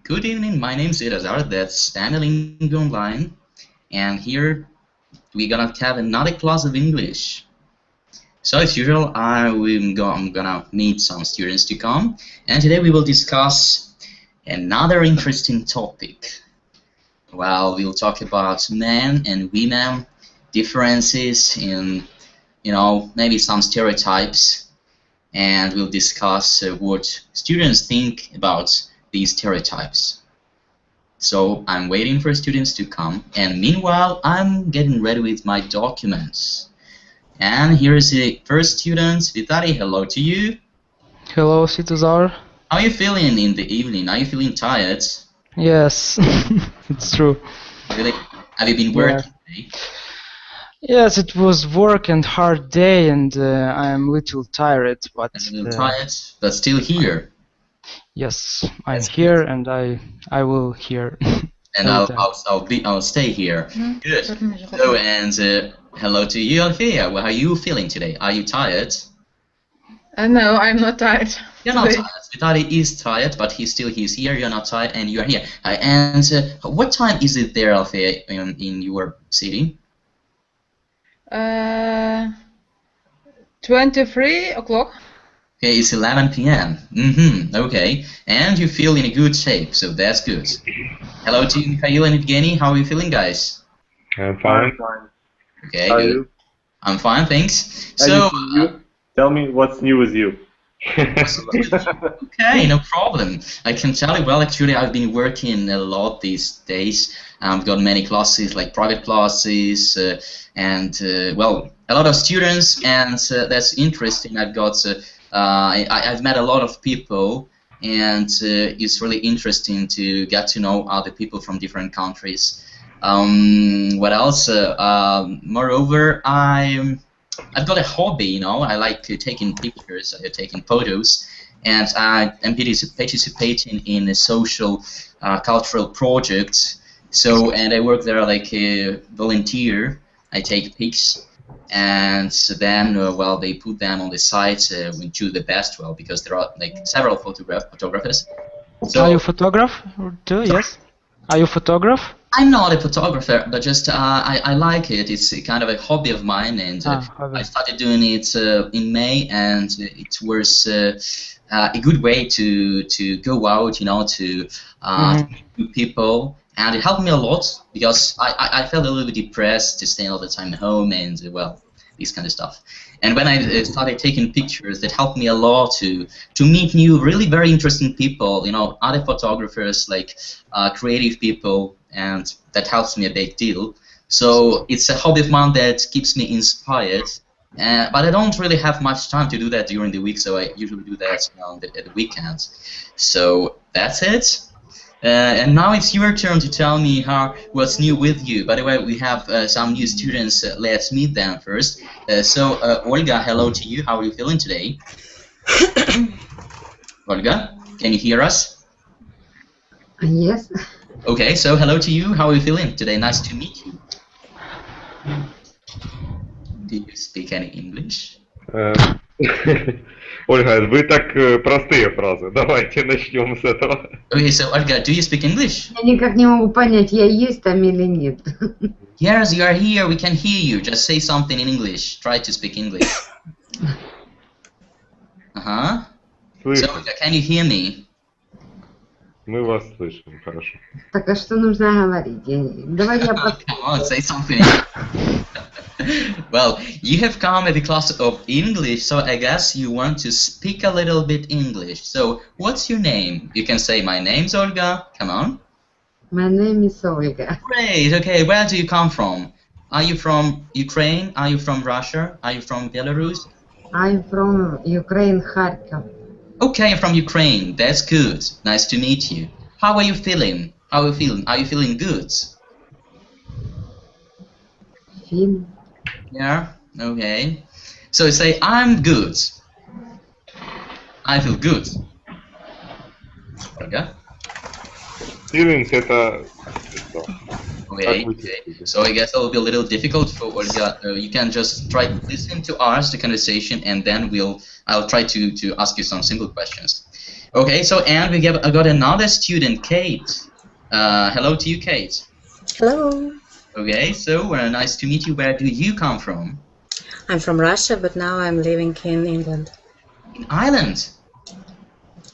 Good evening, my name is Svetozar, that's Amilingo Online, and here we're gonna have another class of English. So as usual, I'm gonna meet some students to come, and today we will discuss another interesting topic. Well, we'll talk about men and women, differences in, maybe some stereotypes, and we'll discuss what students think about these stereotypes. So I'm waiting for students to come, and meanwhile I'm getting ready with my documents. And here is the first student, Vitali. Hello to you. Hello, Svetozar. How are you feeling in the evening? Are you feeling tired? Yes, it's true. Really? Have you been working today? Yes, it was work and hard day, and I am a little tired, but A little tired, but still here. yes, I'm here, and I will here. And I'll stay here. Good. So and hello to you, Althea. Well, how are you feeling today? Are you tired? No, I'm not tired. You're not tired. Vitali is tired, but he's here. You're not tired, and you're here. And what time is it there, Althea, in your city? 23 o'clock. Okay, it's 11 p.m. Okay, and you feel in a good shape, so that's good. Hello to Mikhail and Evgeny. How are you feeling, guys? I'm fine. Okay, How are good. you? I'm fine, thanks. How So, you? Tell me what's new with you. okay, no problem. I can tell you, well, actually, I've been working a lot these days. I've got many classes, like private classes, and, well, a lot of students, and that's interesting. I've got, I've met a lot of people, and it's really interesting to get to know other people from different countries. What else? Moreover, I've got a hobby, I like taking pictures, taking photos, and I'm participating in a social, cultural project. So, and I work there like a volunteer. I take pics, and then, well, they put them on the site. We choose the best, well, because there are like several photographers. So, Are you a photographer too? Yes. Are you a photographer? I'm not a photographer, but just I like it. It's a kind of a hobby of mine, and I started doing it in May, and it was a good way to go out, to meet people, and it helped me a lot because I felt a little bit depressed to stay all the time at home, and well, this kind of stuff. And when I started taking pictures, that helped me a lot to meet new, really very interesting people, other photographers, like creative people, and that helps me a big deal. So it's a hobby of mine that keeps me inspired, but I don't really have much time to do that during the week, so I usually do that at the weekends. So that's it. And now it's your turn to tell me what's new with you. By the way, we have some new students. Let's meet them first. So, Olga, hello to you. How are you feeling today? Olga, can you hear us? Yes. Okay, so hello to you. How are you feeling today? Nice to meet you. Do you speak any English? Ольга, вы так простые фразы. Давайте начнем с этого. Okay, so Olga, do you speak English? Я никак не могу понять, я есть там или нет. Yes, you are here. We can hear you. Just say something in English. Try to speak English. So, Olga, can you hear me? Мы вас слышим, хорошо. Так а что нужно говорить? Давай я Come on, say something. Well, you have come at the class of English, so I guess you want to speak a little bit English. So, what's your name? You can say, my name's Olga. Come on. My name is Olga. Great. Okay, where do you come from? Are you from Ukraine? Are you from Russia? Are you from Belarus? I'm from Ukraine, Kharkov. Okay, I'm from Ukraine. That's good. Nice to meet you. How are you feeling? How are you feeling? Are you feeling good? Feel. Yeah. Okay. So say, I'm good. I feel good. Okay. Feelings это... Okay. So I guess it will be a little difficult for Olga. You can just try to listen to us, the conversation, and then I'll try to ask you some simple questions. Okay, so and I got another student, Kate. Hello to you, Kate. Hello. Okay, so nice to meet you. Where do you come from? I'm from Russia, but now I'm living in England. In Ireland?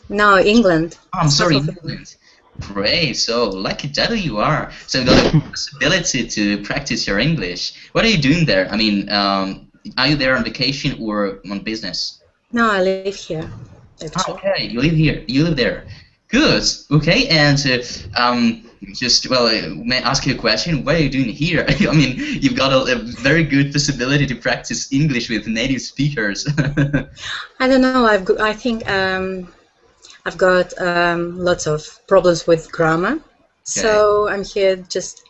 No, England. Oh, I'm sorry, England. Great, so lucky devil you are. So you got a possibility to practice your English. What are you doing there? I mean, are you there on vacation or on business? No, I live here. Okay, you live here. You live there. Good. Okay, and just may I ask you a question? What are you doing here? I mean, you've got a very good possibility to practice English with native speakers. I don't know. I think I've got lots of problems with grammar, so I'm here just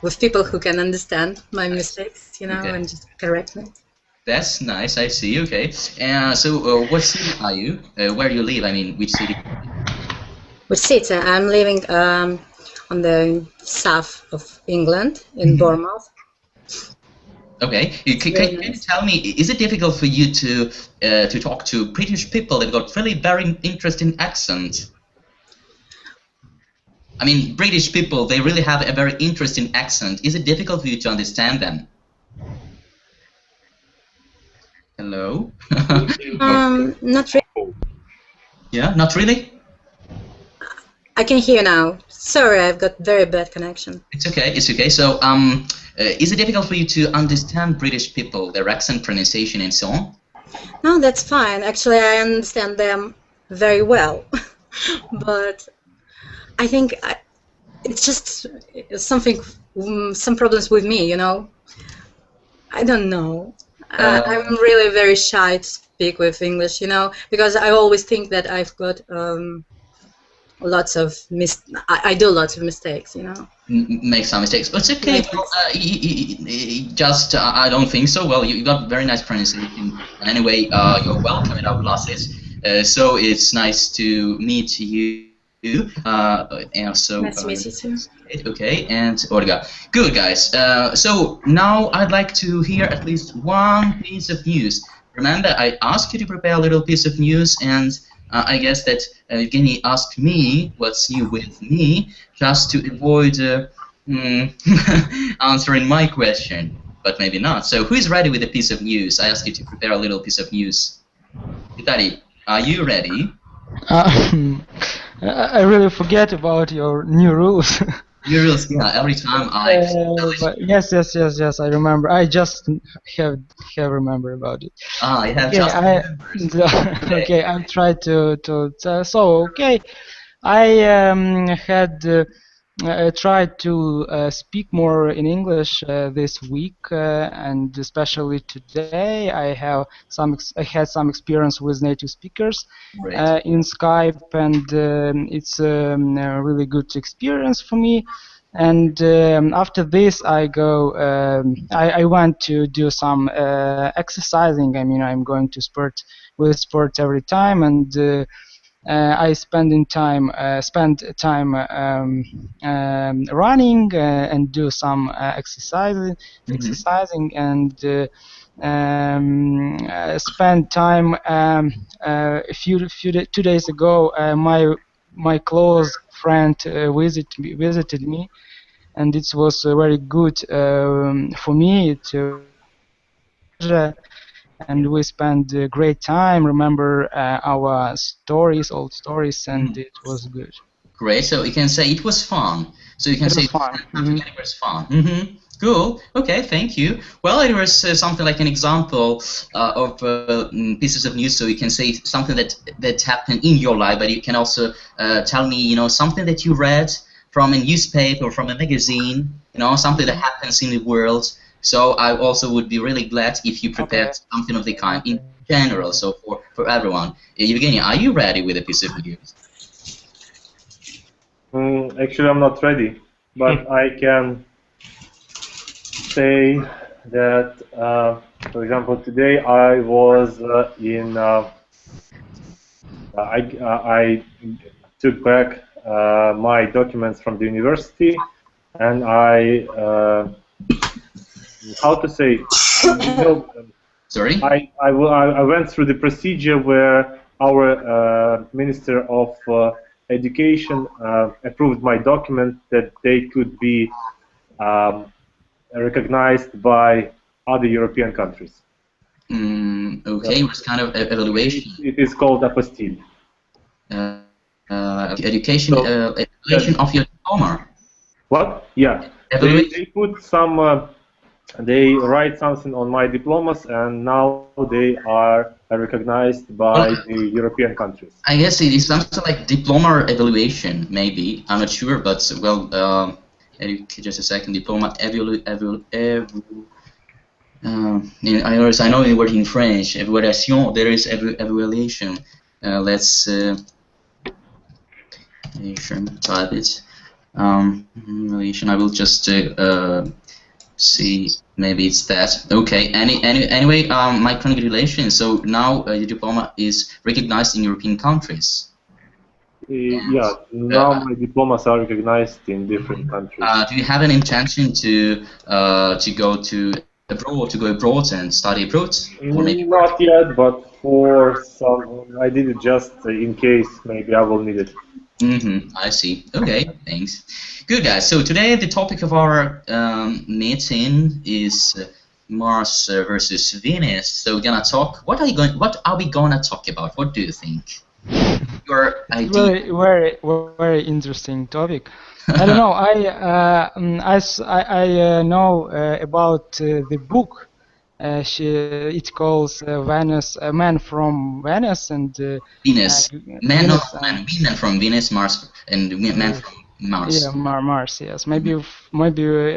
with people who can understand my mistakes, you know, and just correct me. That's nice. I see. Okay. So, what city are you? Where do you live? I mean, which city? Which city? I'm living on the south of England, in Bournemouth. Okay. Can you tell me, is it difficult for you to talk to British people? They've got really very interesting accent. I mean, British people, they really have a very interesting accent. Is it difficult for you to understand them? Hello? Not really. Yeah, not really? I can hear now. Sorry, I've got very bad connection. It's okay, it's okay. So, is it difficult for you to understand British people, their accent, pronunciation, and so on? No, that's fine. Actually, I understand them very well. But I think it's just some problems with me, you know? I don't know. I'm really very shy to speak with English, you know, because I always think that I've got lots of I do lots of mistakes, you know. Make some mistakes, but it's okay. Well, just I don't think so. Well, you got very nice pronunciation, and anyway, you're welcome in our classes. So it's nice to meet you. And so nice to meet you too. Okay, and Olga. Good, guys. So now I'd like to hear at least one piece of news. Remember, I asked you to prepare a little piece of news, and I guess that Evgeny asked me what's new with me, just to avoid answering my question, but maybe not. So who is ready with a piece of news? I asked you to prepare a little piece of news. Vitaly, are you ready? I really forget about your new rules. New rules, yeah. Every time I. But yes, I remember. I just have remembered about it. Ah, you have okay, just. Okay, I'll try to. So okay, I had tried to speak more in English this week, and especially today. I had some experience with native speakers in Skype, and it's a really good experience for me. And after this, I went to do some exercising. I mean, I'm going to sport every time, and I spend time running and do some exercising, and spend time. Two days ago, my close friend visited me, and it was very good for me to. And we spent a great time. Remember our old stories, and it was good. Great. So you can say it was fun. So you can say it was fun. Cool. Okay. Thank you. Well, it was something like an example of pieces of news. So you can say something that happened in your life, but you can also tell me, you know, something that you read from a newspaper or from a magazine. You know, something that happens in the world. So I also would be really glad if you prepared something of the kind in general, so for everyone. Evgeny, are you ready with a piece of news? Actually, I'm not ready, but I can say that, for example, today I was I took back my documents from the university, and I. How to say? You know, Sorry. I went through the procedure where our Minister of Education approved my document that they could be recognized by other European countries. Okay, what kind of evaluation? It is called apostille. Education, evaluation of your diploma. What? Yeah. They put some. They write something on my diplomas, and now they are recognized by the European countries. I guess it is something like diploma evaluation, maybe. I'm not sure, but well, just a second. Diploma I know the word in French. Evaluation. There is evaluation. Let's type it. Evaluation. I will just see. Maybe it's that. Okay. Anyway, my congratulations. So now your diploma is recognized in European countries. Yeah. Now my diplomas are recognized in different countries. Do you have an intention to go abroad and study abroad? Or maybe not yet, but for some, I did it just in case. Maybe I will need it. I see. Okay, thanks. Good, guys. So today the topic of our meeting is Mars versus Venus. So we're gonna talk. What are we gonna talk about? What do you think? Your idea. Very interesting topic. I don't know. I know about the book. It calls Venus, a man from Venus, and Venus, women from Venus, Mars, and men from Mars. Yeah, Mars. Yes, maybe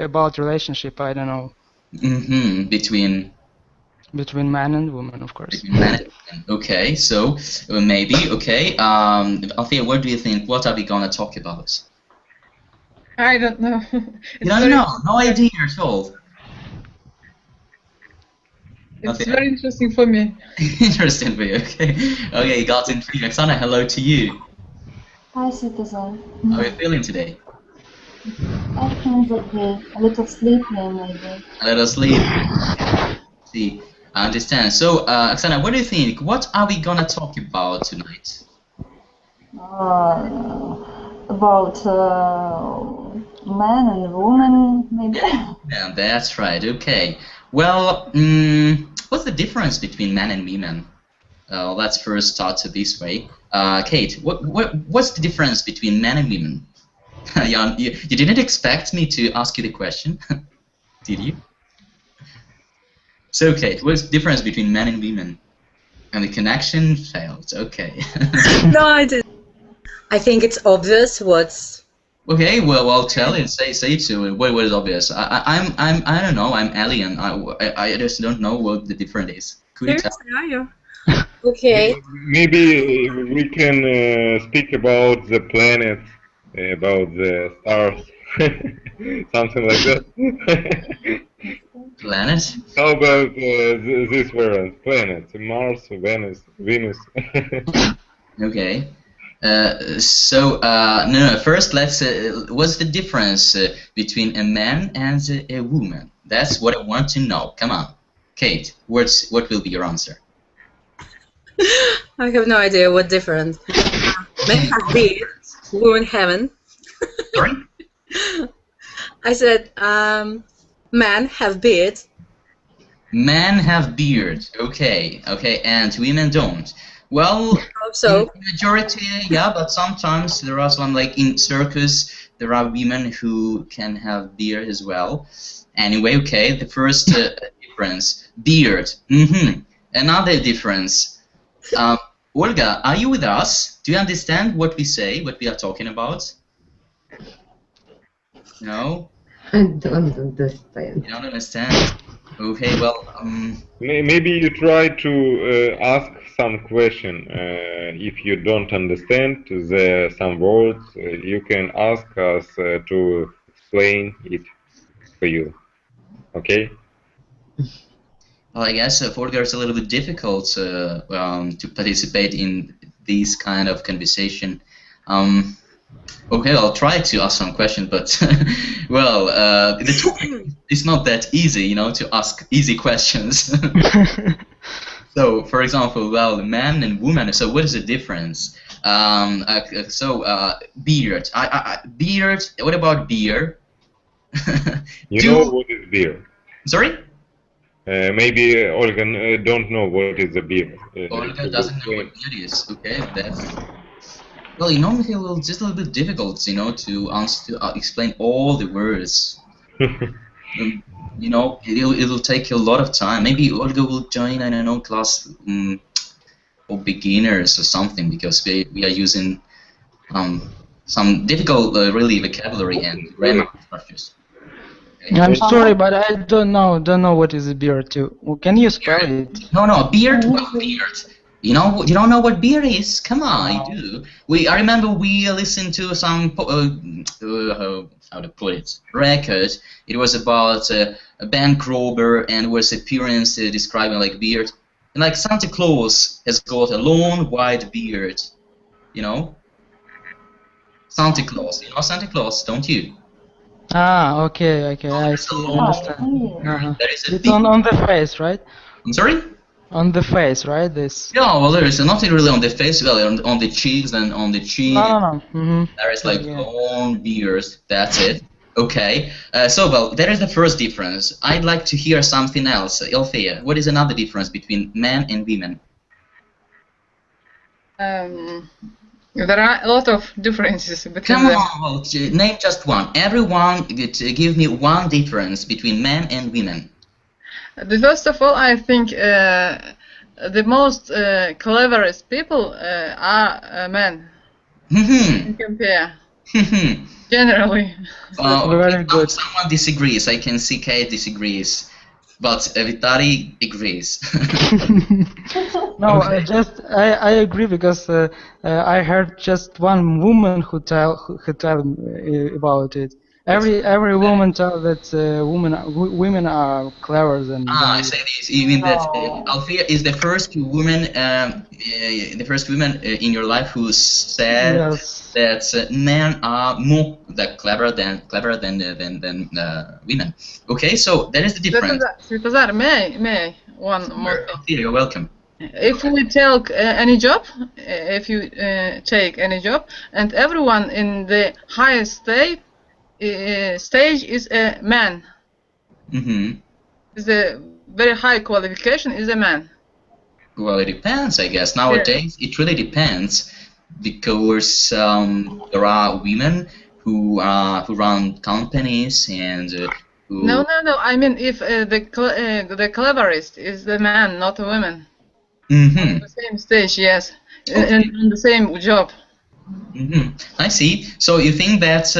about relationship. I don't know. Between man and woman, of course. Between man and woman. Okay, so maybe okay. Althea, what do you think? What are we gonna talk about? I don't know. You don't know? No idea at all. It's very interesting for me. Interesting for you, okay. Okay, got in free. Oksana, hello to you. Hi, Svetozar. How are you feeling today? I think okay. A little sleepy, maybe. A little sleep. See, I understand. So, Oksana, what do you think? What are we gonna talk about tonight? About man and woman, maybe. Yeah, that's right. Okay. Well, what's the difference between men and women? Let's first start this way. Kate, what's the difference between men and women? You didn't expect me to ask you the question, did you? So, Kate, what's the difference between men and women? And the connection failed. Okay. No, I didn't. I think it's obvious what's. Okay, well, tell it. Say it to it. What is obvious? I don't know. I'm alien. I just don't know what the difference is. Could you tell? Okay. Maybe we can speak about the planets, about the stars, something like that. Planet? How about this variant? Planets, Mars, Venus. Okay. No. First, let's. What's the difference between a man and a woman? That's what I want to know. Come on, Kate. What will be your answer? I have no idea what difference. Men have beards, women haven't. Sorry? I said men have beards. Men have beards. Okay, and women don't. Well, so majority, yeah, but sometimes there are some, like in circus, there are women who can have beard as well. Anyway, okay, the first difference, beard. Another difference. Olga, are you with us? Do you understand what we say, what we are talking about? No? I don't understand. You don't understand? Okay, well, Maybe you try to ask some question. If you don't understand some words, you can ask us to explain it for you. Okay? well, I guess for it's a little bit difficult to participate in these kind of conversation. Okay, I'll try to ask some questions, but well, the topic is not that easy, you know, to ask easy questions. So, for example, well, man and woman. So, what is the difference? Beard. Beard. What about beer? You know what is beer? Sorry? Maybe Olga don't know what is a beer. Olga doesn't know what beer is. Okay, that's. Well, you know, Michael, it's just a little bit difficult, you know, to explain all the words. You know, it'll take a lot of time. Maybe Olga will join, I don't know, class for beginners or something, because we are using some difficult, really, vocabulary and grammar structures. Okay. I'm sorry, but I don't know what is a beard too. Well, can you spell it? No, beard. What beard? You don't know what beer is? Come on, you do. I remember we listened to some how to put it, record. It was about a band Grober and was appearance describing like beard. And like Santa Claus has got a long white beard, you know. Santa Claus, you know Santa Claus, don't you? Ah, okay, I see. I understand. There is a it's on the face, right? I'm sorry? On the face, right? This. Yeah, well, there is nothing really on the face, well, on the cheeks and on the chin. No. There is like long beards. That's it. Okay. Well, that is the first difference. I'd like to hear something else. Althea, what is another difference between men and women? There are a lot of differences between Come them. on, well, name just one. Everyone, give me one difference between men and women. First of all, I think the most cleverest people are men. Compare. Generally. Very good. Someone disagrees. I can see Kate disagrees, but Vitali agrees. No, I agree, because I heard just one woman who tell about it. Every woman tell that women are clever than. I say this. You mean that Althea is the first woman, in your life who said that men are more clever than women. Okay, so that is the difference. Svetozar, may one more thing. Althea, you're welcome. If we take any job, if you take any job, and everyone in the highest stage is a man. Is a very high qualification is a man. Well, it depends, I guess. Nowadays, it really depends, because there are women who run companies and who. No. I mean, if the cleverest is the man, not a woman. On the same stage, yes, and on the same job. I see. So you think that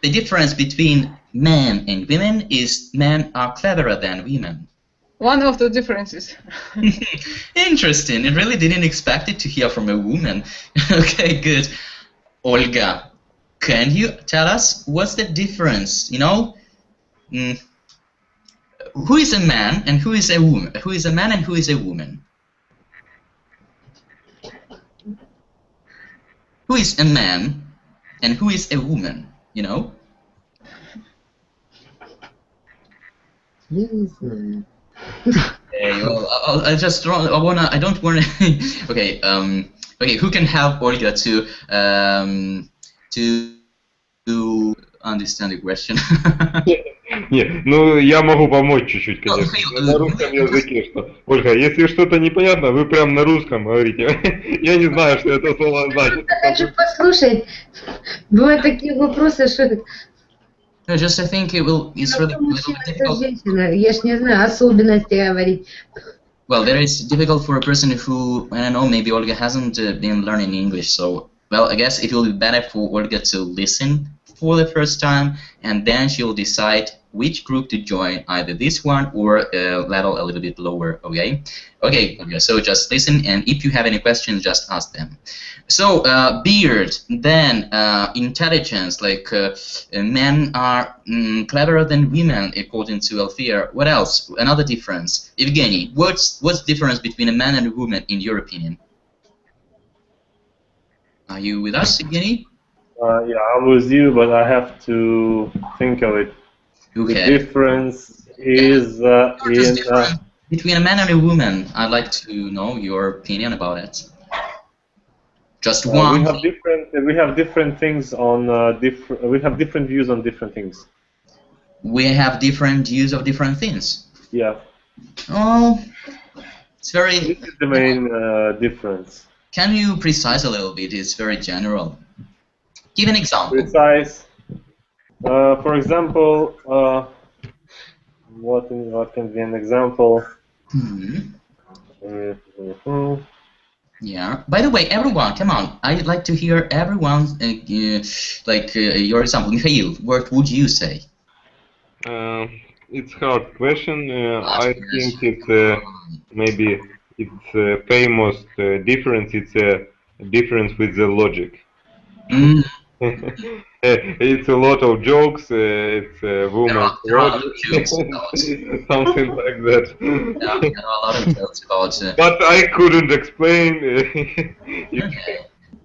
the difference between men and women is men are cleverer than women? One of the differences. Interesting. I really didn't expect it to hear from a woman. Okay, good. Olga, can you tell us what's the difference? You know, who is a man and who is a woman? Who is a man and who is a woman? Who is a man and who is a woman? You know? Okay, well, I don't wanna. Okay, okay. Who can help Olga to understand the question? Нет, ну я могу помочь чуть-чуть, конечно. На русском языке, что. Ольга, если что-то непонятно, вы прям на русском говорите. Я не знаю, что это слово значит. Я хочу послушать. Бывают такие вопросы, что. No, just I think it's really difficult. Я ж не знаю особенности говорить. Well, there is difficult for a person who, I don't know, maybe Olga hasn't been learning English, so, well, I guess it will be better for Olga to listen for the first time, and then she'll decide which group to join, either this one or a level a little bit lower, okay? Okay, so just listen, and if you have any questions, just ask them. So, beard, then intelligence, like men are cleverer than women, according to Althea. What else? Another difference. Evgeny, what's the difference between a man and a woman, in your opinion? Are you with us, Evgeny? Yeah, I'm with you, but I have to think of it. Okay. The difference is Between a man and a woman, I'd like to know your opinion about it. Just one. We have different things on we have different views on different things. We have different views of different things. Yeah. Oh, it's very. This is the main difference. Can you precise a little bit? It's very general. Give an example. Precise. For example, what can be an example? Yeah. By the way, everyone, come on! I'd like to hear everyone's your example. Mikhail, what would you say? It's a hard question. I think it's maybe it's famous difference. It's a difference with the logic. It's a lot of jokes. It's a woman's logic. Something like that. Yeah, there are a lot of jokes about. But I couldn't explain.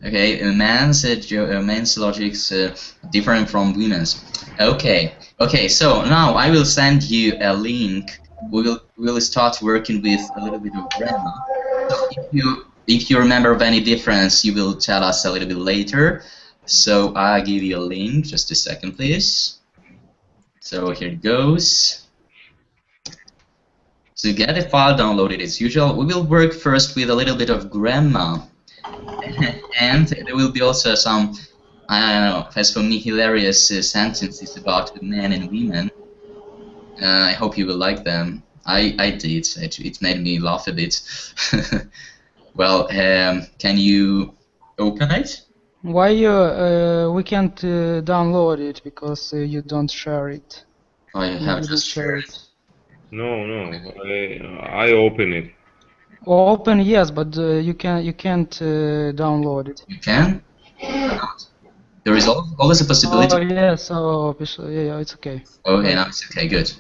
Okay, man's logic's different from women's. Okay. So now I will send you a link. We will start working with a little bit of grammar. So if you remember of any difference, you will tell us a little bit later. So I'll give you a link. Just a second, please. So here it goes. To get the file downloaded as usual, we will work first with a little bit of grammar. And there will be also some, I don't know, as for me, hilarious sentences about men and women. I hope you will like them. I did. It made me laugh a bit. Well, can you open it? Why we can't download it? Because you don't share it. Oh, you have to share it. No, I open it. Open, yes, but you can't download it. You can? There is always a possibility. Oh yeah, so yeah, it's okay. Okay, now it's okay, good.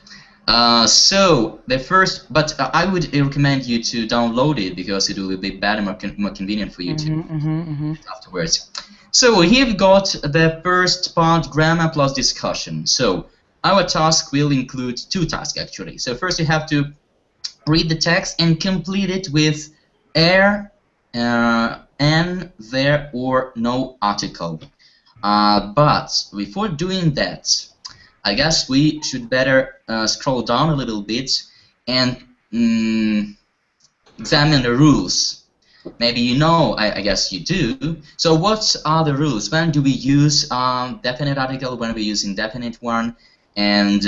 So the first, but I would recommend you to download it because it will be better, more convenient for you to afterwards. So here we've got the first part, grammar plus discussion. So our task will include two tasks actually. So first you have to read the text and complete it with an, there, or no article. But before doing that, I guess we should better scroll down a little bit and examine the rules. Maybe you know, I guess you do. So what are the rules? When do we use definite article, when we use indefinite one, and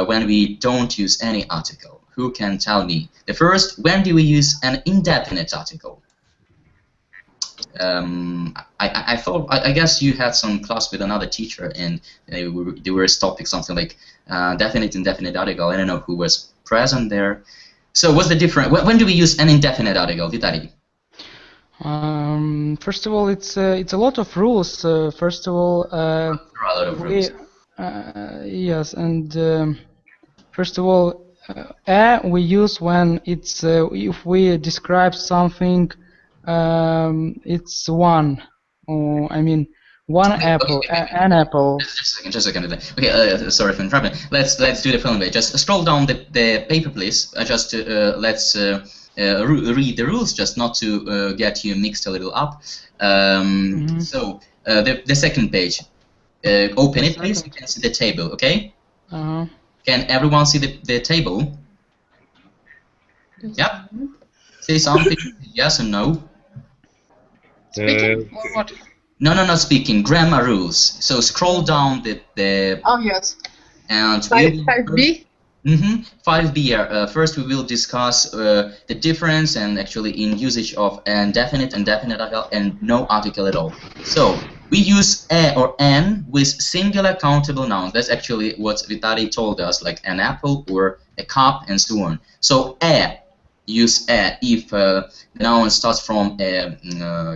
when we don't use any article? Who can tell me? The first, when do we use an indefinite article? I guess you had some class with another teacher and they were topic something like definite, indefinite article. I don't know who was present there. So what's the difference? When do we use an indefinite article, Vitaly? First of all, it's a lot of rules. First of all, there are a lot of rules. Yes, and first of all, we use when it's if we describe something. It's one. I mean, one apple. An apple. Just a second. Okay, sorry for interrupting. Let's do the following way. Just scroll down the paper, please. Let's read the rules, just not to get you mixed a little up. So the second page. Open it, please. You can see the table. Okay. Can everyone see the table? Yep. Say something. Yes or no. Speaking or what? No, not speaking. Grammar rules. So scroll down the. Oh yes. And 5B. 5B. First, we will discuss the difference and actually in usage of an definite and definite article and no article at all. So we use a or an with singular countable nouns. That's actually what Vitaly told us, like an apple or a cup and so on. So a. Use a if the noun starts from a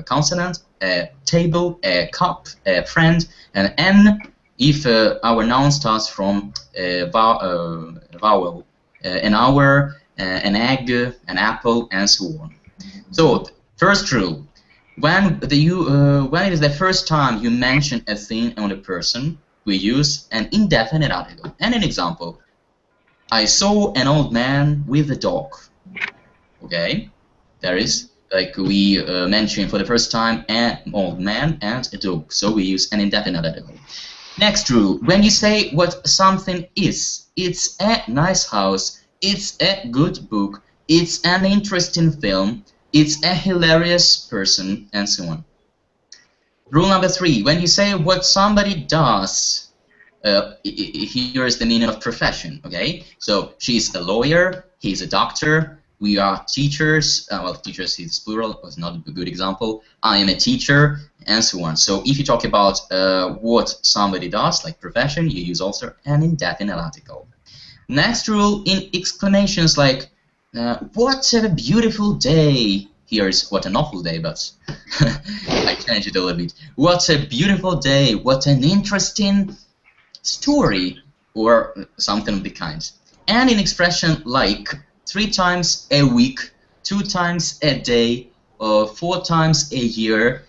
consonant, a table, a cup, a friend, and n if our noun starts from a vowel, an hour, an egg, an apple, and so on. So first rule: when it is the first time you mention a thing on a person, we use an indefinite article. And an example: I saw an old man with a dog. Okay, there is, like we mentioned for the first time, an old man and a dog. So we use an indefinite article. Next rule: when you say what something is, it's a nice house, it's a good book, it's an interesting film, it's a hilarious person, and so on. Rule number 3: when you say what somebody does, here is the meaning of profession, okay? So she's a lawyer, he's a doctor, we are teachers, well, teachers is plural, was not a good example, I am a teacher, and so on. So if you talk about what somebody does, like profession, you use also an indefinite article. Next rule: in exclamations like, what a beautiful day, here's what an awful day, but I changed it a little bit. What a beautiful day, what an interesting story, or something of the kind. And in expression like 3 times a week, 2 times a day, or 4 times a year,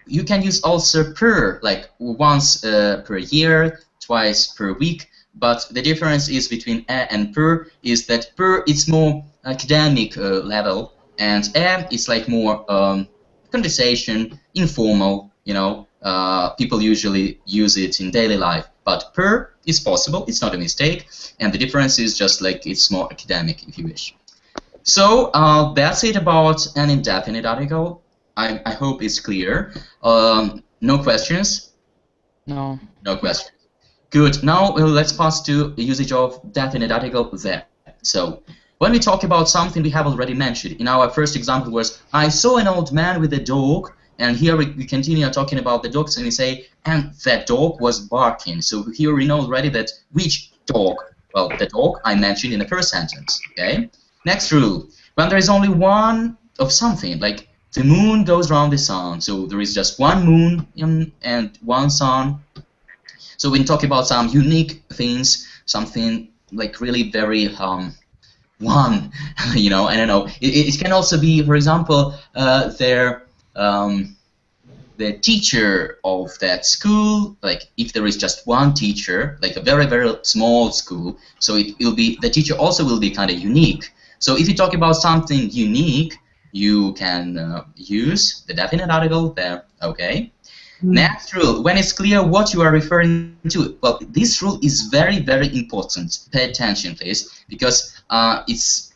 you can use also per, like once per year, twice per week, but the difference is between a and per is that per is more academic level, and a is like more conversation, informal, you know, people usually use it in daily life, but per is possible, it's not a mistake, and the difference is just like it's more academic, if you wish. So that's it about an indefinite article. I hope it's clear. No questions? No. No questions. Good. Now let's pass to the usage of definite article there. So when we talk about something we have already mentioned, in our first example was, I saw an old man with a dog, and here we continue talking about the dogs, and we say, and that dog was barking. So here we know already that which dog? Well, the dog I mentioned in the first sentence. Okay. Next rule: when there is only one of something, like the moon goes around the sun, so there is just one moon and one sun. So when talking about some unique things, something like really very one, you know, I don't know. It can also be, for example, the teacher of that school, like if there is just one teacher, like a very, very small school, so it will be, the teacher also will be kind of unique. So if you talk about something unique, you can use the definite article there, okay? Next rule: when it's clear what you are referring to. Well, this rule is very, very important. Pay attention, please, because it's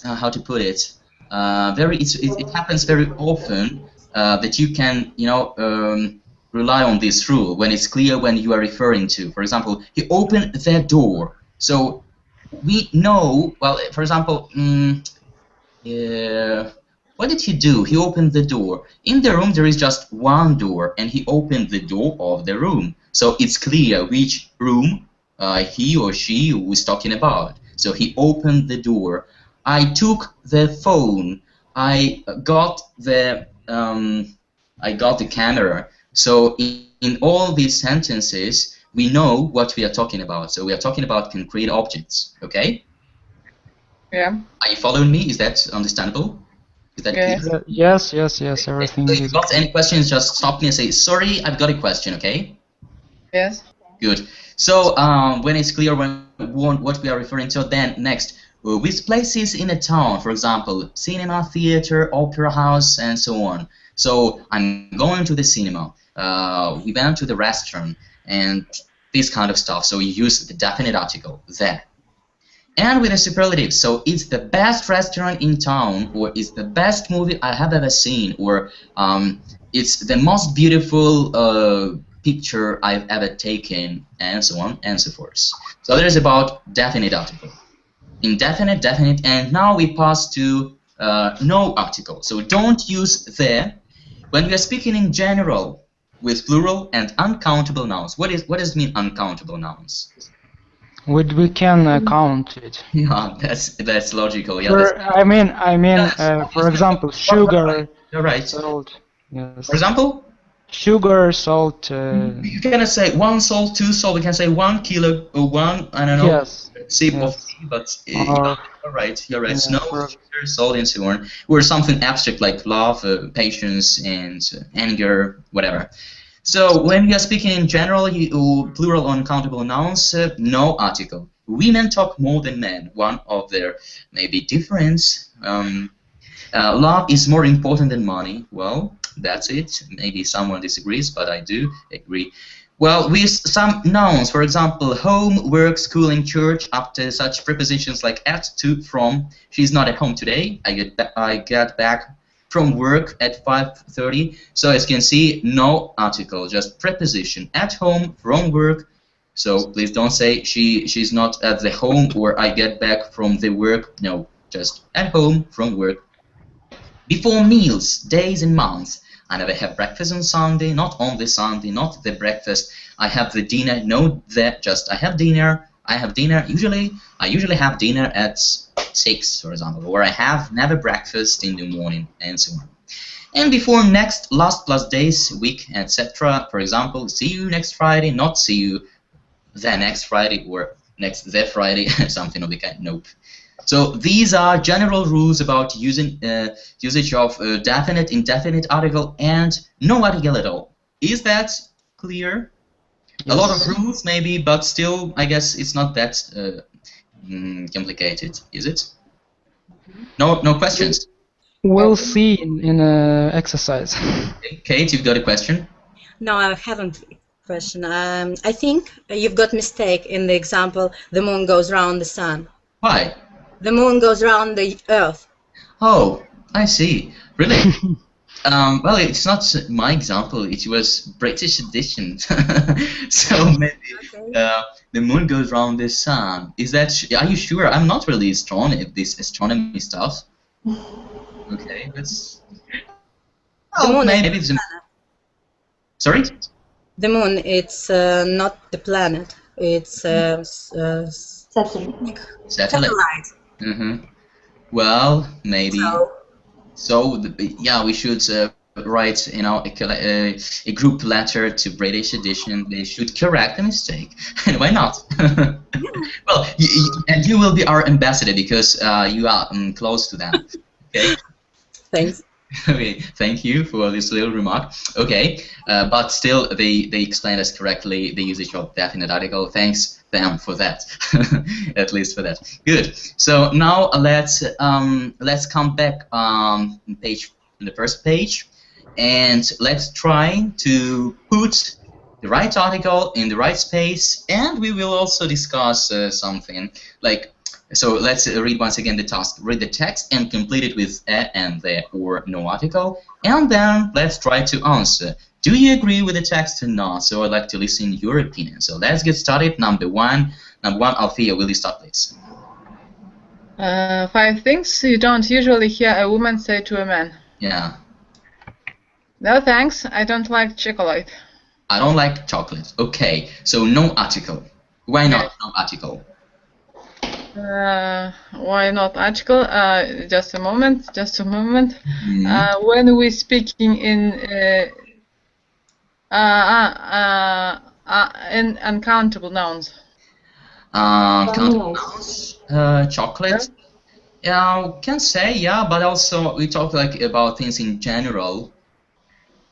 how to put it. It happens very often that you can, you know, rely on this rule when it's clear when you are referring to. For example, he opened the door. So we know. Well, for example, what did he do? He opened the door. In the room there is just one door, and he opened the door of the room. So it's clear which room he or she was talking about. So he opened the door. I took the phone. I got the camera. So in all these sentences, we know what we are talking about. So we are talking about concrete objects. Okay? Yeah. Are you following me? Is that understandable? Is that clear? Yes, everything If is... you got any questions, just stop me and say, sorry, I've got a question, okay? Yes. Good. So when it's clear what we are referring to, then next, with places in a town, for example, cinema, theater, opera house, and so on. So I'm going to the cinema, we went to the restaurant, and this kind of stuff. So you use the definite article there. And with a superlative, so it's the best restaurant in town, or it's the best movie I have ever seen, or it's the most beautiful picture I've ever taken, and so on and so forth. So that is about definite article. Indefinite, definite, and now we pass to no article. So don't use the when we are speaking in general with plural and uncountable nouns. What does it mean, uncountable nouns? We can count it. Yeah, that's logical. Yeah. I mean, for example, sugar. You're right. Salt. Yes. For example, sugar, salt. You cannot say 1 salt, 2 salt. We can say 1 kilo or 1, I don't know, yes. sip of tea. But you're right. You're right. Snow, sugar, salt, and so on. Or something abstract like love, patience, and anger, whatever. So when we are speaking in general, plural uncountable nouns, no article. women talk more than men. One of their maybe difference. Love is more important than money. Well, that's it. Maybe someone disagrees, but I do agree. Well, with some nouns, for example, home, work, school, and church, after such prepositions like at, to, from. She's not at home today. I get back from work at 5:30. So as you can see, no article, just preposition. At home, from work. So please don't say she's not at the home or I get back from the work. No, just at home, from work. Before meals, days and months. I never have breakfast on Sunday, not only Sunday, not the breakfast. I have the dinner, no that, just I have dinner. I have dinner, I usually have dinner at 6, for example, or I have never breakfast in the morning, and so on. And before next, last plus days, week, etc. For example, see you next Friday, not see you the next Friday, or next the Friday, something of the kind, nope. So these are general rules about usage of definite, indefinite article and no article at all. Is that clear? Yes. A lot of rules maybe, but still I guess it's not that complicated, is it? No questions? We'll see in exercise. Kate, you've got a question? No, I haven't a question. I think you've got mistake in the example, the moon goes round the sun. Why? The moon goes round the earth. Oh, I see. Really? Well, it's not my example. It was British edition. So maybe the moon goes round the sun. Is that? Are you sure? I'm not really strong at this astronomy stuff. Okay, let's. Oh, maybe it's. Sorry. The moon. It's not the planet. It's satellite. Mm-hmm. Well, maybe. So yeah, we should write, you know, a group letter to British edition. They should correct the mistake. And why not? Well, and you will be our ambassador because you are close to them. Okay. Thanks. Okay, thank you for this little remark. Okay, but still, they explained us correctly the usage of definite article. Thanks them for that, at least for that. Good. So now let's come back in the first page, and let's try to put the right article in the right space, and we will also discuss something like. So let's read once again the task. Read the text and complete it with a and the or no article, and then let's try to answer. Do you agree with the text or not? So I'd like to listen your opinion. So let's get started. Number one, Althea, will you start, please? 5 things you don't usually hear a woman say to a man. Yeah. No thanks, I don't like chocolate. I don't like chocolate. Okay, so no article. Why not no article? Why not article? Just a moment. Mm-hmm. When we're speaking in uncountable nouns. Countable nouns. Chocolate. Yeah, can say yeah, but also we talk like about things in general.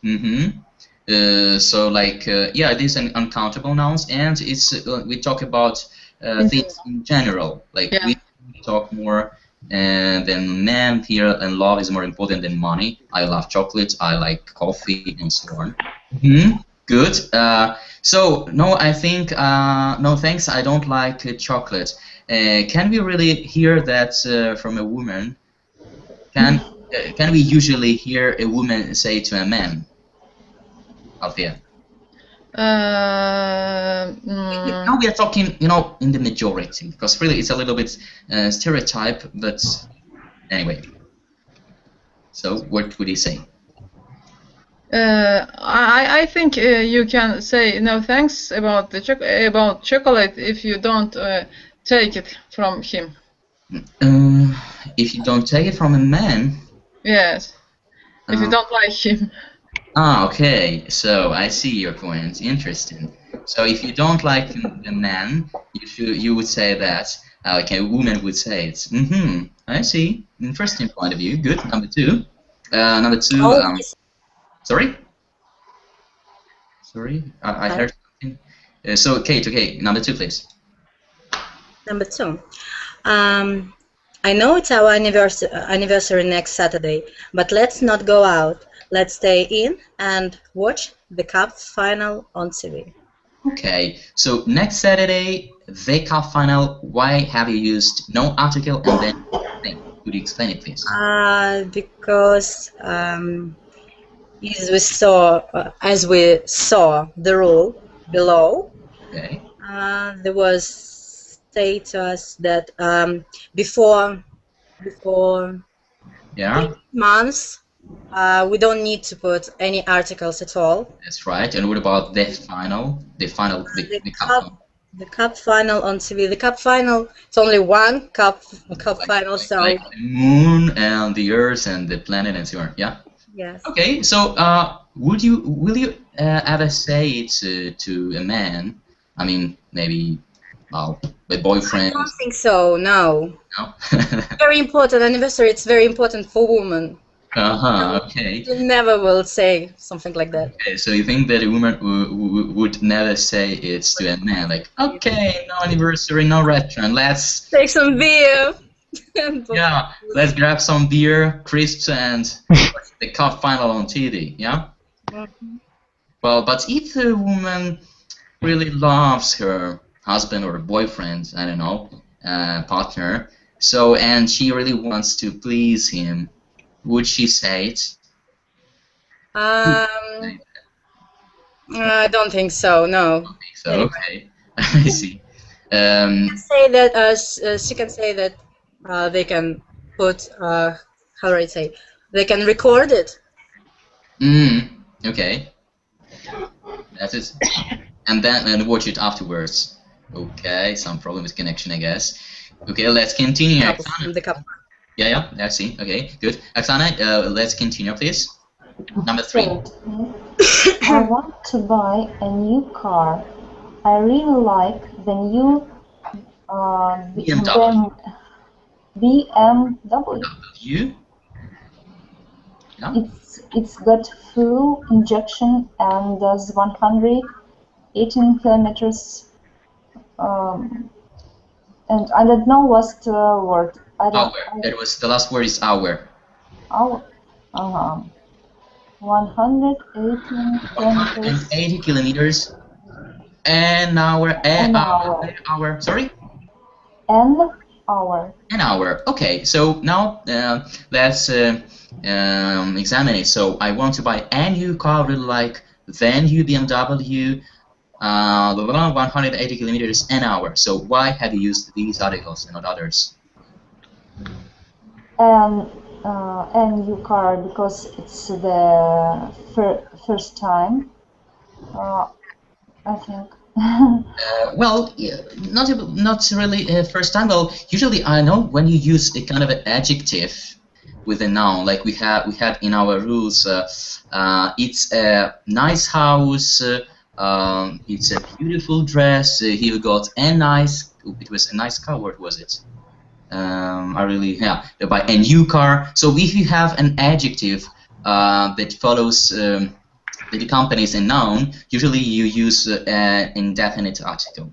So like yeah, it is an uncountable nouns, and it's we talk about. Things in general, like we talk more than men here, and love is more important than money. I love chocolate, I like coffee, and so on. Good. So no, I think no thanks. I don't like chocolate. Can we really hear that from a woman? Can we usually hear a woman say to a man? Althea. Now we are talking, you know, in the majority, because really it's a little bit stereotype, but anyway. So what would you say? I think you can say no thanks about the about chocolate if you don't take it from him. If you don't take it from a man? Yes. If you don't like him. Ah, okay. So I see your point. Interesting. So if you don't like a man, you would say that. Like a woman would say it. I see. Interesting point of view. Good. Number two. Sorry. Sorry. I heard something. So Kate. Okay. Number two, please. Number 2. I know it's our anniversary next Saturday, but let's not go out. Let's stay in and watch the cup final on TV. Okay, so next Saturday, the cup final. Why have you used no article and then thing? Could you explain it, please? Because as we saw the rule below, Okay. there was state to us that before 8 months, we don't need to put any articles at all. That's right. And what about the final? The cup final on TV. The cup final, it's only one cup final, so like the moon and the earth and the planet and so on. Yeah. Yes. Okay. So, will you ever say it to a man? I mean, maybe, well, a boyfriend. I don't think so. No. No. Very important anniversary. It's very important for women. Okay. You never will say something like that. Okay, so you think that a woman would never say it to a man, like, okay, no anniversary, no restaurant, let's take some beer. Yeah, let's grab some beer, crisps, and watch the cup final on TV. Yeah. Well, but if a woman really loves her husband or boyfriend, I don't know, partner, so and she really wants to please him, would she say it? I don't think so. No. I don't think so. Anyway. Okay, I see. She can say that they can put how do I say? They can record it. Okay. That's it. And watch it afterwards. Okay, some problem with connection, I guess. Okay, let's continue. The cup. Yeah, I see. Okay, good. Oksana, let's continue, please. Number 3. I want to buy a new car. I really like the new BMW. Yeah. It's got fuel injection and does 118 kilometers. And I don't know last word. Hour. That was the last word is hour. Hour. 180 kilometers. An hour. Hour. Sorry. An hour. An hour. Okay. So now let's examine it. So I want to buy a new car, really like the new BMW. 180 kilometers an hour. So why have you used these articles and not others? A new car because it's the first time. I think. Well, not really first time. Well, usually I know when you use a kind of an adjective with a noun, like we had in our rules. It's a nice house. It's a beautiful dress. He got a nice. It was a nice car. What was it? They buy a new car. So if you have an adjective that follows that accompanies a noun, usually you use an indefinite article.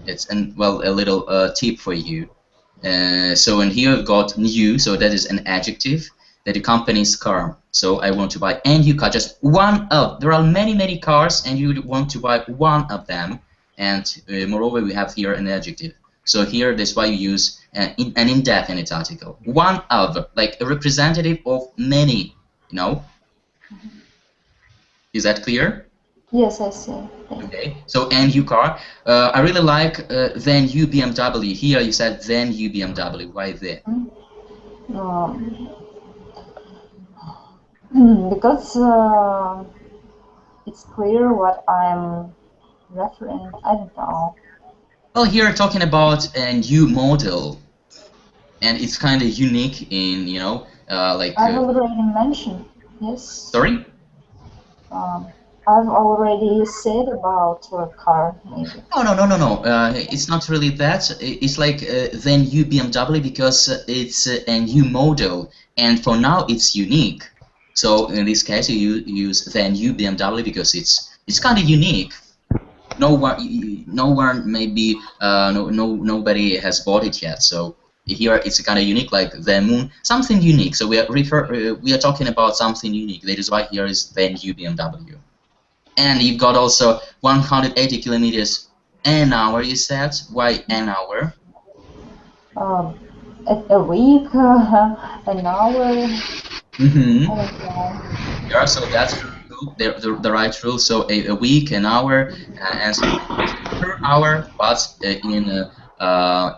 It's a little tip for you. So in here we've got new. So that is an adjective that accompanies car. So I want to buy a new car, just one of. There are many cars, and you want to buy one of them. And moreover, we have here an adjective. So here, that's why you use an indefinite article. One of, like a representative of many. You know. Is that clear? Yes, I see. Okay. So a new car. I really like the new BMW. Here you said the new BMW. Why the? Because it's clear what I'm referring. I don't know. Well, here we're talking about a new model, and it's kind of unique in, like. I've already mentioned. Yes. Sorry. I've already said about a car. Maybe. No. It's not really that. It's like the new BMW because it's a new model, and for now it's unique. So in this case, you use the new BMW because it's kind of unique. no one maybe nobody has bought it yet. So here it's kind of unique, like the moon, something unique. So we are talking about something unique. That is why here is the new BMW. And you've got also 180 kilometers an hour. You said why an hour? A week, an hour. Yeah, so that's the right rule. So a week, an hour, and so per hour. But in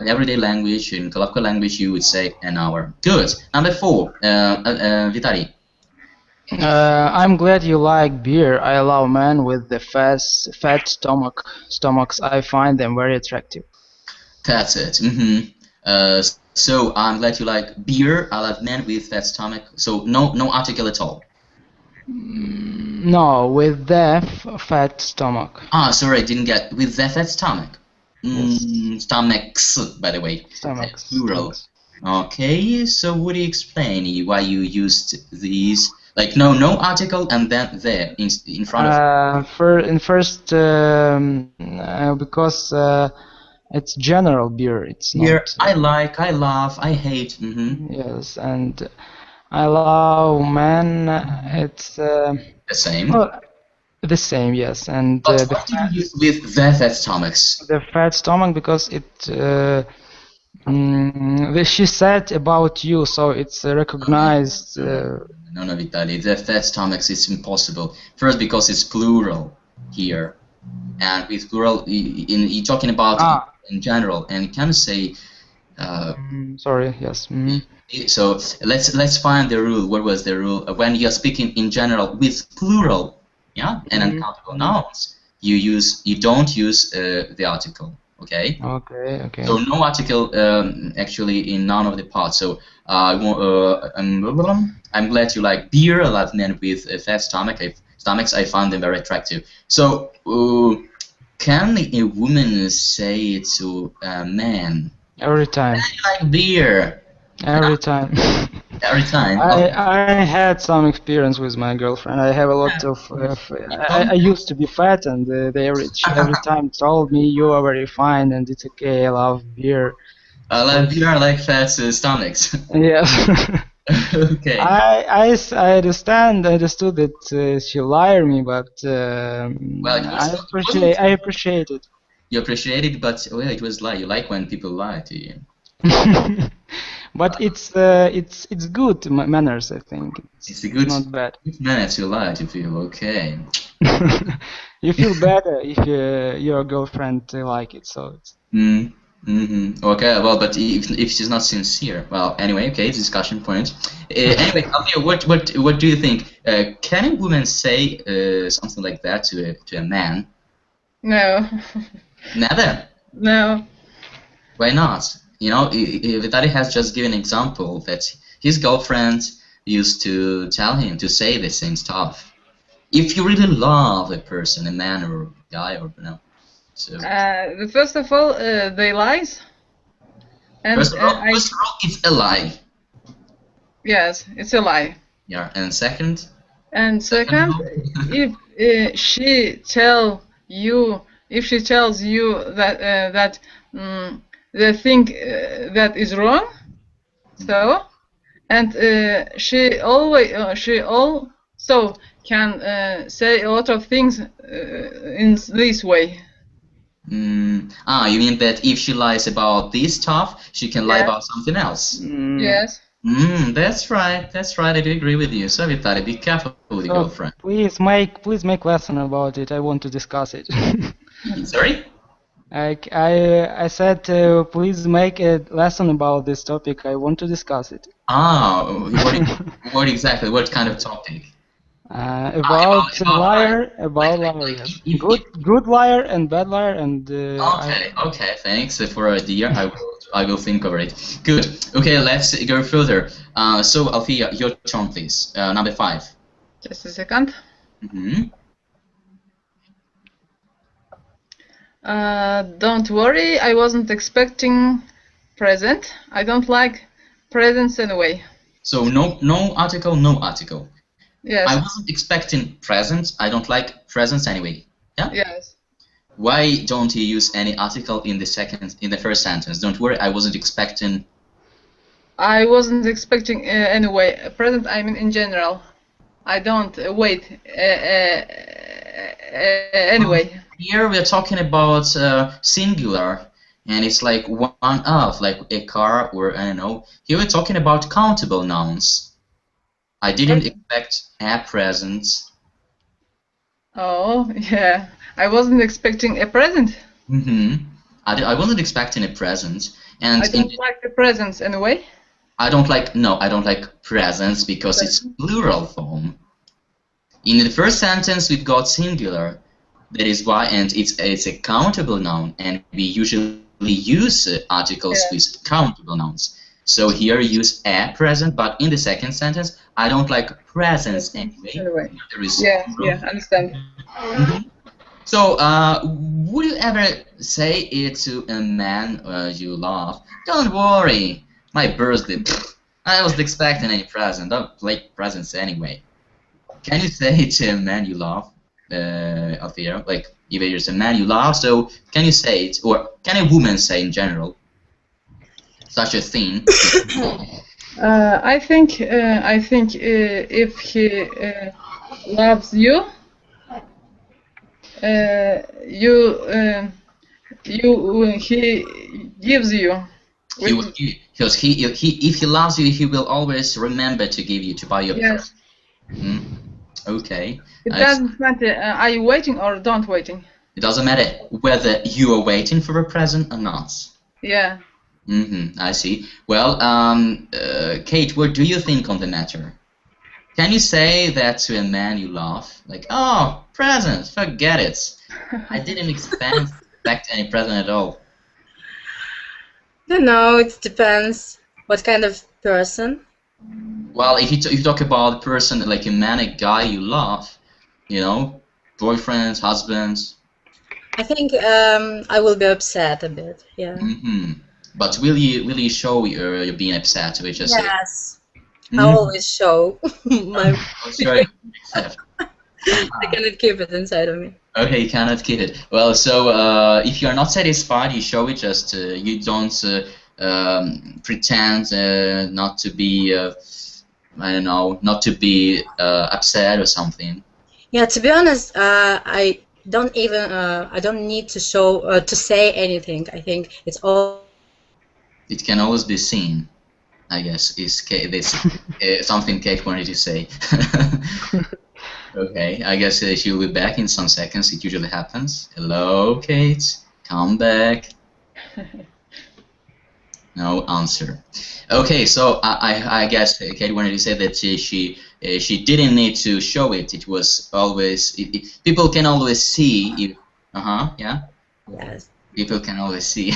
everyday language, in colloquial language, you would say an hour. Good. Number 4, Vitaly. I'm glad you like beer. I love men with the fat stomachs. I find them very attractive. That's it. So I'm glad you like beer. I love men with fat stomach. So no article at all. No, with the fat stomach. Ah, sorry, I didn't get with the fat stomach. Stomachs, by the way. Stomachs. Plural. Okay. So would you explain why you used these? Like no article and then there in front of. Because it's general beer. It's beer. Not. I like. I love. I hate. Yes, and I love men. It's the same. Well, the same, yes. And but why did you use with the fat stomachs? The fat stomach because it. She said about you, so it's recognized. No, Vitaly, the fat stomachs is impossible. First, because it's plural here, and with plural, you're talking about in general, and you can say. Sorry. Yes. So let's find the rule. What was the rule when you are speaking in general with plural, and uncountable nouns? You don't use the article. Okay. Okay. So no article actually in none of the parts. So I'm glad you like beer. I love men with a fat stomachs. I find them very attractive. So can a woman say to a man? Every time. I like beer. Every time. Every time. I had some experience with my girlfriend. I have a lot of. I used to be fat, and they every time told me you are very fine and it's okay. I love beer. I love beer. I like fat stomachs. Yes. Okay. I understood that she lied me, but I appreciate it. You appreciate it, but it was lie. You like when people lie to you. But it's good manners, I think. It's good. Not bad. Good manners to lie to feel okay. You feel better if your girlfriend like it, so it's. Okay, well, but if she's not sincere, well, anyway, okay, discussion point. Anyway, Althea, what do you think? Can a woman say something like that to a man? No. Never. No. Why not? Vitaly has just given an example that his girlfriend used to tell him to say the same stuff. If you really love a person, a man or a guy, or so. First of all, they lies. And first of all, it's a lie. Yes, it's a lie. Yeah, and second. And second, if she tells you that the thing that is wrong, so, and she also can say a lot of things in this way. You mean that if she lies about this stuff, she can lie about something else? Yes. That's right. I do agree with you. So Vitaly, be careful with your girlfriend. Please make lesson about it. I want to discuss it. Sorry? I said please make a lesson about this topic. I want to discuss it. What exactly? What kind of topic? About liar. Yes. Good liar and bad liar and. Okay. Thanks for the idea. I will think over it. Good. Okay, let's go further. So Althea, your turn, please. Number 5. Just a second. Don't worry, I wasn't expecting present. I don't like presents anyway. So no article. Yes. I wasn't expecting presents. I don't like presents anyway. Yeah? Yes. Why don't you use any article in the first sentence? Don't worry, I wasn't expecting. I wasn't expecting anyway. Present, I mean in general. I don't wait anyway. Here we are talking about singular, and it's like one of, like a car, or I don't know. Here we're talking about countable nouns. I didn't expect a present. Oh, yeah. I wasn't expecting a present. I wasn't expecting a present. And I don't like the presents anyway. I don't like presents because it's plural form. In the first sentence we've got singular. That is why, and it's a countable noun, and we usually use articles with countable nouns. So here you use a present, but in the second sentence, I don't like presents anyway. There is understand. So, would you ever say it to a man you love? Don't worry, my birthday. I wasn't expecting any present. Don't like presents anyway. Can you say it to a man you love? Althea, like if there's a man you love, so can you say it, or can a woman say in general such a thing? I think if he loves you, he gives you. He will give, because if he loves you, he will always remember to give you, to buy you a present. Okay. It doesn't matter. Are you waiting or don't waiting? It doesn't matter whether you are waiting for a present or not. Yeah. I see. Well, Kate, what do you think on the matter? Can you say that to a man you love? Like, oh, present, forget it. I didn't expect any present at all. I don't know, it depends what kind of person. Well, if you talk about a person, like a man, a guy you love, you know, boyfriends, husbands. I think I will be upset a bit. Yeah. But will you show you're being upset? Or just yes. I always show my. I cannot keep it inside of me. Okay, you cannot keep it. Well, so if you're not satisfied, you show it. Just you don't pretend not to be. I don't know, not to be upset or something. Yeah, to be honest, I don't need to show to say anything. I think it's all. It can always be seen, I guess. Is this something Kate wanted to say? Okay, I guess she'll be back in some seconds. It usually happens. Hello, Kate. Come back. No answer. Okay, so I guess Kate wanted to say that she didn't need to show it. It was always people can always see. Yeah. Yes. People can always see.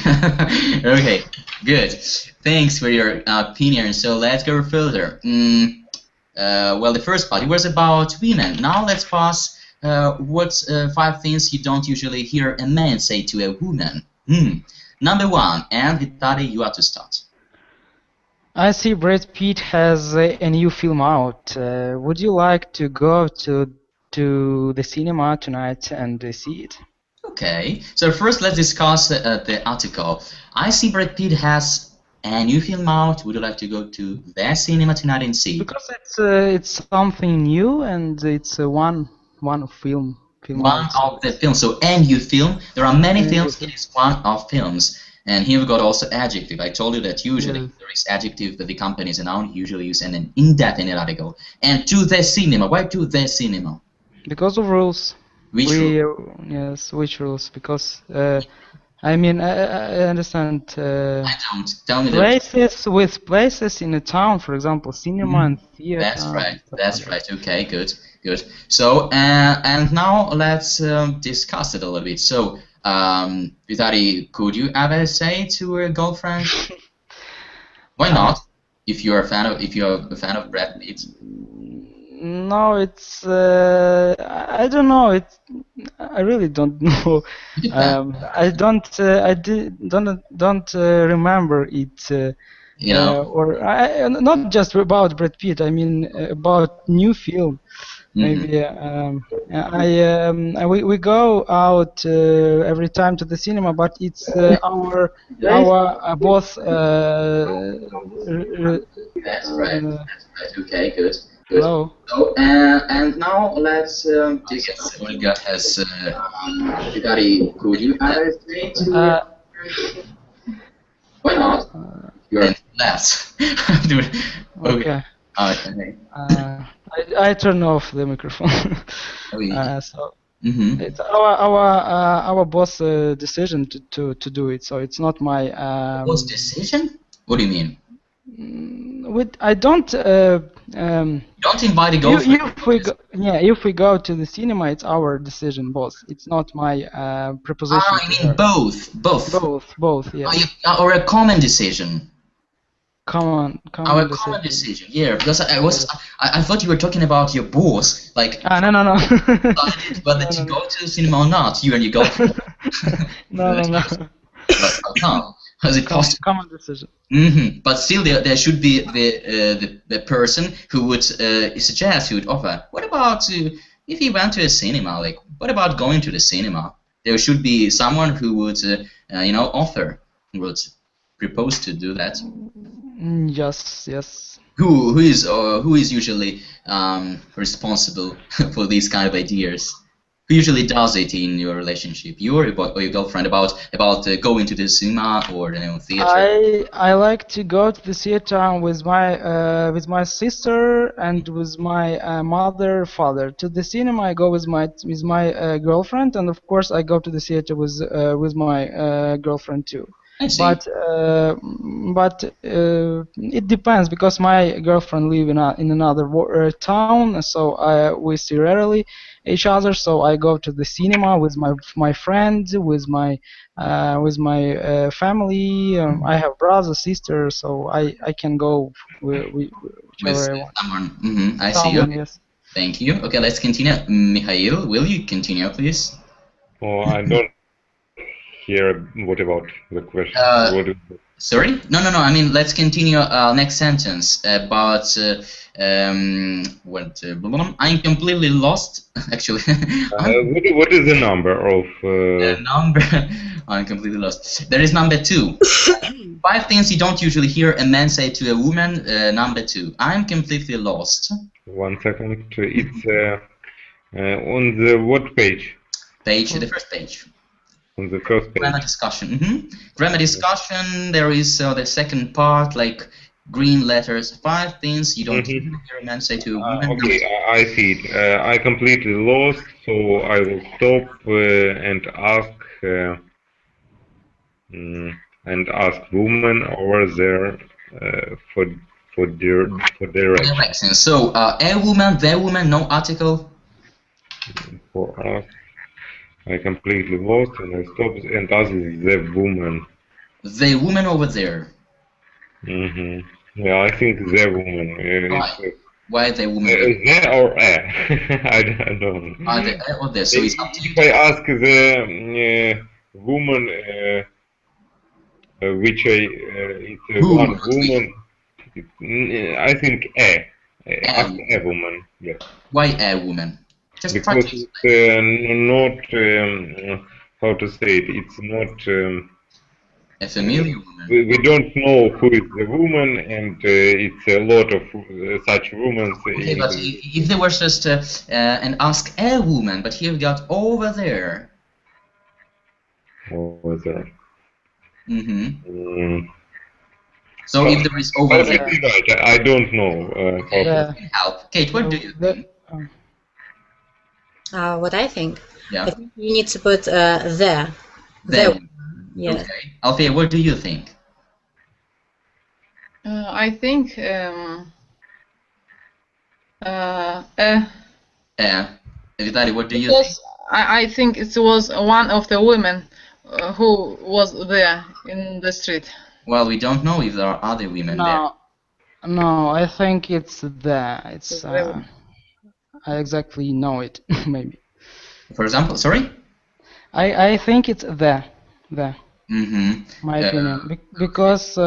Okay, good. Thanks for your opinion. So let's go further. Well, the first part, it was about women. Now let's pass. What 5 things you don't usually hear a man say to a woman? Number 1, and Vitali, you have to start. I see Brad Pitt has a new film out. Would you like to go to the cinema tonight and see it? Okay, so first let's discuss the article. I see Brad Pitt has a new film out. Would you like to go to the cinema tonight and see? Because it's something new and it's one film. One of the films. So a new film. There are many films. It is one of films. And here we got also adjective. I told you that usually there is adjective that the company is a noun. Usually use an indefinite article. And to the cinema. Why to the cinema? Because of rules. Which rules? Yes, which rules? Because I mean I understand. I don't. Tell me places with places in a town, for example, cinema and theater. That's right. That's right. Okay, good. Good. So, and now let's discuss it a little bit. So, Vitali, could you ever say to a girlfriend? Why not? If you're a fan of Brad Pitt. No, it's I don't know. I really don't know. I don't remember it. You know, or not just about Brad Pitt. I mean about new film. Maybe we go out every time to the cinema, but it's our both. That's right. Okay, good. Hello. So, and now let's. I guess Olga has. Could you add it? Why not? You're less. Okay. Okay. I turn off the microphone. So it's our boss' decision to do it. So it's not my. Boss decision? What do you mean? I don't. Don't invite a girlfriend. If we go to the cinema, it's our decision, boss. It's not my proposition. I mean both. Both. Yeah. Or a common decision. Common decision. Yeah, because I thought you were talking about your boss, like. No. Whether to go to the cinema or not, you and your girlfriend. No. Has it possible? Common decision. But still, there should be the person who would suggest, who would offer. What about if you went to a cinema? Like, what about going to the cinema? There should be someone who would, offer, would propose to do that. Yes. Who is usually responsible for these kind of ideas? Who usually does it in your relationship? You or your girlfriend about going to the cinema or theater? I like to go to the theater with my sister and with my mother, father. To the cinema I go with my girlfriend, and of course I go to the theater with my girlfriend too. But it depends, because my girlfriend lives in another town, so we see rarely each other. So I go to the cinema with my friends, with my family. I have brothers, sisters, so I can go whichever I want. Someone. I see you. Yes. Thank you. Okay, let's continue. Mikhail, will you continue, please? Oh, I don't hear. What about the question? Sorry? No. I mean, let's continue. Next sentence about what? I'm completely lost. Actually. What is the number of? The number. I'm completely lost. There is number 2. 5 things you don't usually hear a man say to a woman. Number 2. I'm completely lost. 1 second. It's on the what page? The first page. On the first page. Grammar discussion. Grammar discussion. There is the second part, like green letters. 5 things you don't hear a man say to a woman. Okay, I see it. I completely lost, so I will stop and ask woman over there for direction. So a woman, the woman, no article. For us. I completely lost, and I stopped and asked the woman. The woman over there. Yeah, I think the woman. Why the woman? The or a? I don't know. The or the. So it's up to you. If I ask the woman, which it's one woman, I think a. Ask a woman. Yes. Why a woman? Just because it's not how to say it. It's not a familiar woman. We don't know who is the woman, and it's a lot of such women. Okay, but if there was just and ask a woman, but here we got over there. Over there. So if there is over there, right. I don't know how to help. Kate, what do you think? What I think? Yeah. I think you need to put there. There. Yes. Okay. Alfia, what do you think? I think Vitaly, what do you think? I think it was one of the women who was there in the street. Well, we don't know if there are other women there. No, I think it's there. It's I exactly know it, maybe. For example, sorry? I think it's there. My opinion, because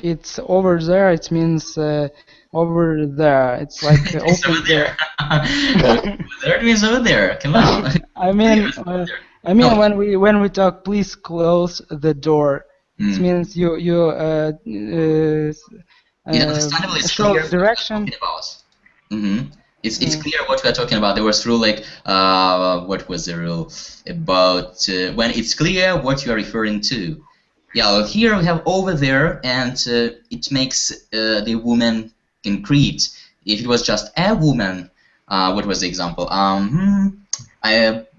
it's over there. It means over there. It's like It's over over there. there. There means over there. Come on. I mean, when we talk, please close the door. It means you understandably, it's show clear direction. what we're talking about. It's clear what we're talking about. There was rule like what was the rule about when it's clear what you are referring to. Yeah, well, here we have over there, and it makes the woman concrete. If it was just a woman, what was the example?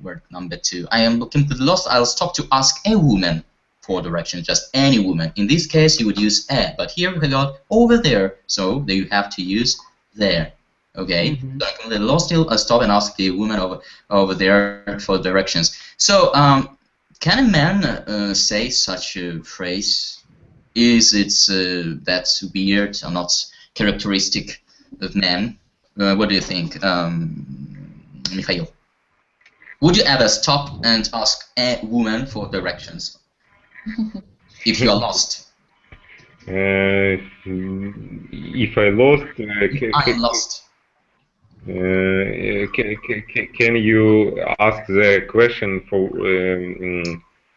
Word number 2. I am completely lost. I'll stop to ask a woman for directions. Just any woman. In this case, you would use a. But here we got over there, so there you have to use there. Okay. So I'm completely lost. I'll stop and ask the woman over there for directions. So can a man say such a phrase? Is it that's weird or not characteristic of men? What do you think, Mikhail? Would you ever stop and ask a woman for directions if you are lost? If I lost, I am lost. Can you ask the question for?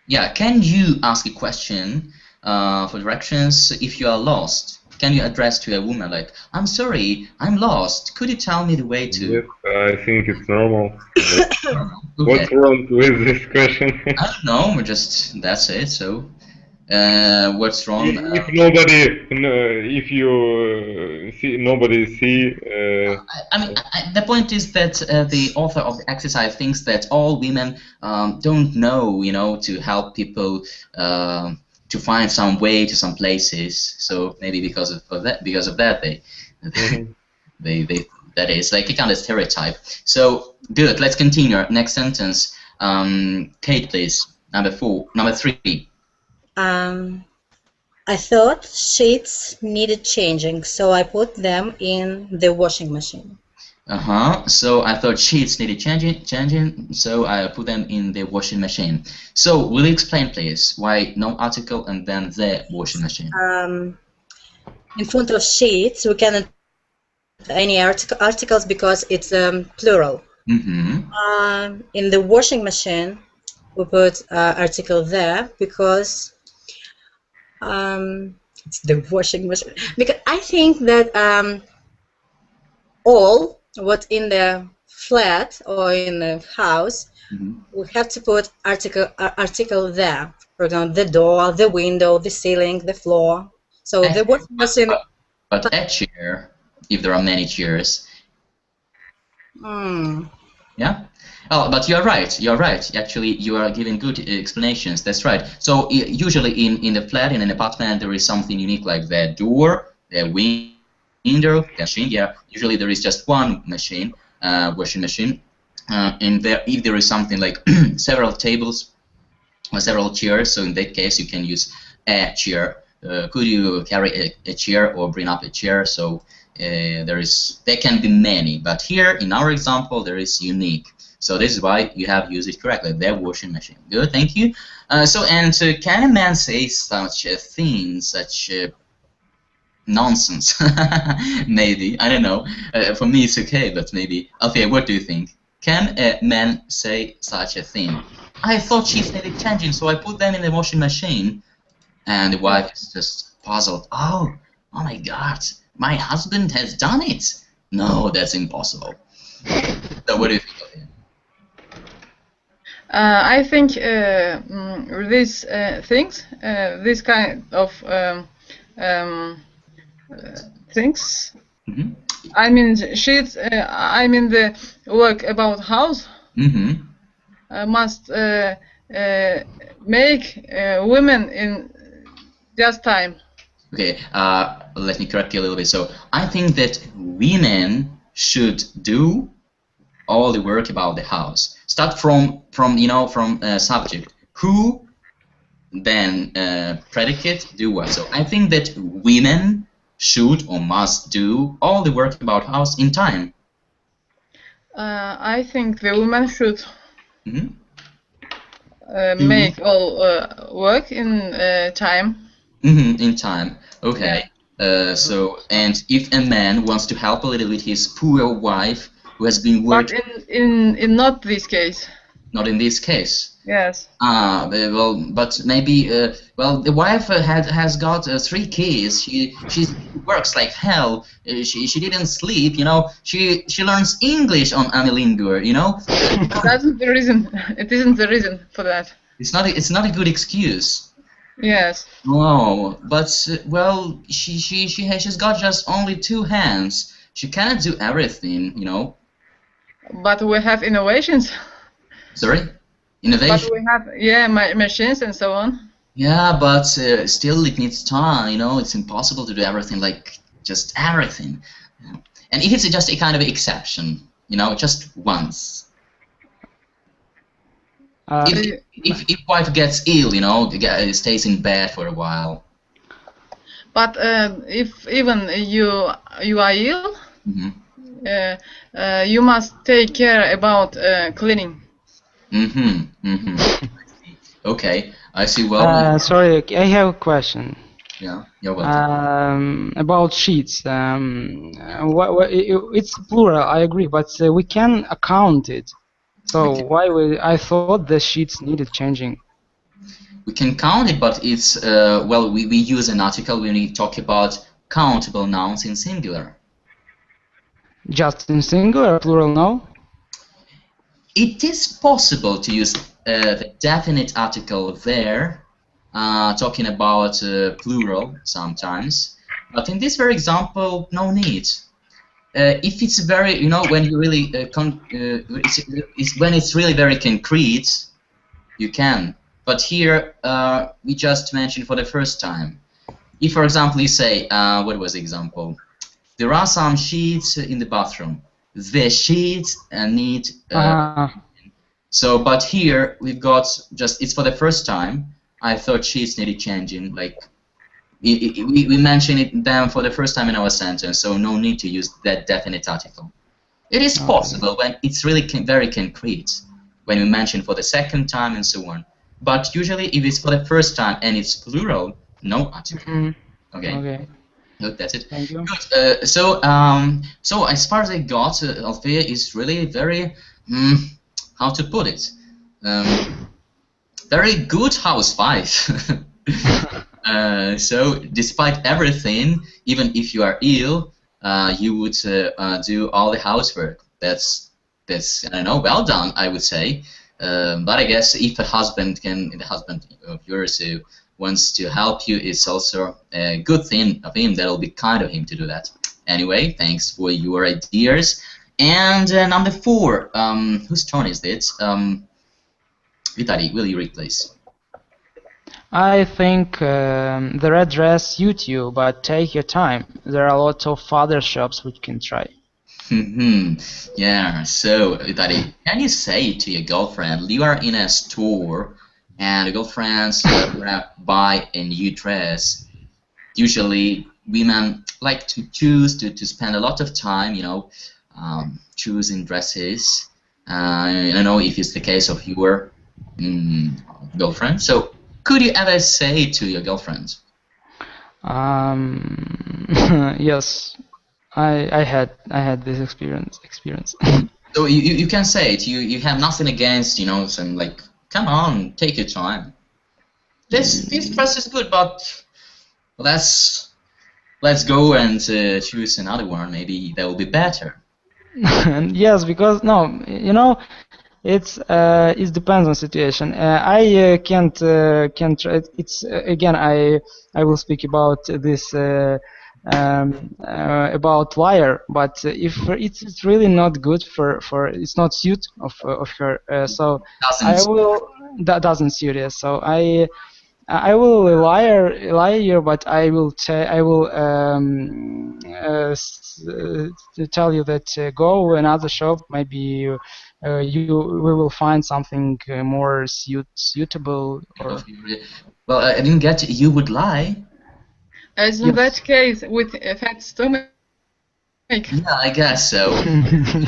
Yeah, can you ask a question for directions if you are lost? Can you address to a woman like, "I'm sorry, I'm lost. Could you tell me the way to?" Yes, I think it's normal. Okay. What's wrong with this question? I don't know. Just that's it. So, what's wrong? If nobody, if you see nobody see. I mean, the point is that the author of the exercise thinks that all women don't know, to help people to find some way to some places. So maybe because of that, they that is like a kind of stereotype. So good. Let's continue. Next sentence. Kate, please. Number 3. I thought sheets needed changing, so I put them in the washing machine. So I thought sheets needed changing, so I put them in the washing machine. So will you explain, please, why no article and then the washing machine? In front of sheets, we cannot put any articles because it's plural. In the washing machine, we put article there because it's the washing machine. Because I think that all what's in the flat or in the house, we have to put article there. For example, the door, the window, the ceiling, the floor. So the washing machine. But a chair, if there are many chairs. Yeah. Oh, but you're right. You're right. Actually, you are giving good explanations. That's right. So usually in the flat, in an apartment, there is something unique like the door, the window, the machine. Yeah. Usually there is just one machine, washing machine. And if there is something like several tables or several chairs, so in that case you can use a chair. Could you carry a chair or bring up a chair? So there can be many, but here in our example there is unique. So this is why you have used it correctly, the washing machine. Good, thank you. Can a man say such a thing, such nonsense? Maybe, I don't know. For me it's okay, but maybe. Okay, what do you think? Can a man say such a thing? I thought sheets needed changing, so I put them in the washing machine. And the wife is just puzzled. Oh my God, my husband has done it. No, that's impossible. So what do you think of him? I think these things, this kind of things. I mean sheets. I mean the work about house. Must make women in just time. Okay, let me correct you a little bit. So I think that women should do all the work about the house. Start from subject who, then predicate do what. So I think that women should or must do all the work about house in time. I think the woman should make all work in time. In time. Okay. So, and if a man wants to help a little with his poor wife who has been working. But in not this case. Not in this case. Yes. Well, but maybe. Well, the wife has got 3 kids. She works like hell. She didn't sleep. You know. She learns English on Amilingo. You know. That's the reason. It isn't the reason for that. It's not a good excuse. Yes. No, but well, she's got just only 2 hands. She cannot do everything. You know. But we have innovations. Sorry? Innovation? But we have, machines and so on. Yeah, but still it needs time, you know, it's impossible to do everything, like, just everything. And if it's just a kind of exception, you know, just once. If wife gets ill, you know, stays in bed for a while. But if even you are ill, you must take care about cleaning. Okay, I see. Well, sorry, I have a question. Yeah, you're welcome. About sheets. It's plural, I agree, but we can account it. So I thought the sheets needed changing. We can count it, but it's well, we use an article when we talk about countable nouns in singular. Just in singular, plural, no? It is possible to use the definite article there, talking about plural sometimes, but in this very example, no need. If it's very, you know, when you really when it's really very concrete, you can. But here we just mentioned for the first time. If, for example, you say, what was the example? There are some sheets in the bathroom. The sheets need. So, but here we've got just, it's for the first time. I thought sheets needed changing. Like we mentioned them for the first time in our sentence, so no need to use that definite article. It is possible when it's really very concrete, when we mention for the second time and so on. But usually, if it's for the first time and it's plural, no article. Okay. Okay. Good, that's it. Thank you. Good. So as far as I got, Althea is really very, how to put it, very good housewife. So despite everything, even if you are ill, you would do all the housework. That's I don't know, well done, I would say. But I guess if a husband of yours who wants to help you, it's also a good thing of him. That'll be kind of him to do that. Anyway, thanks for your ideas. And number 4, whose turn is it? Vitali, will you read, please? I think the red dress suits you, but take your time. There are a lot of other shops which can try. Yeah, so Vitali, can you say to your girlfriend, you are in a store and the girlfriends buy a new dress. Usually women like to choose to spend a lot of time, you know, choosing dresses. I don't know if it's the case of your girlfriend. So could you ever say to your girlfriend? Yes, I had this experience. So you can say it. You have nothing against, you know, some like, come on, take your time. This dress is good, but let's go and choose another one. Maybe that will be better. Yes, because no, you know, it depends on situation. I can't try. It's again, I will speak about this about liar. But if it's really not good for it's not suit of her, so that doesn't suit us. So I will lie here, but I will tell you that go another shop. Maybe we will find something more suitable. Or... Well, I didn't get it. You would lie. As in that case, with a fat stomach. Yeah, I guess so.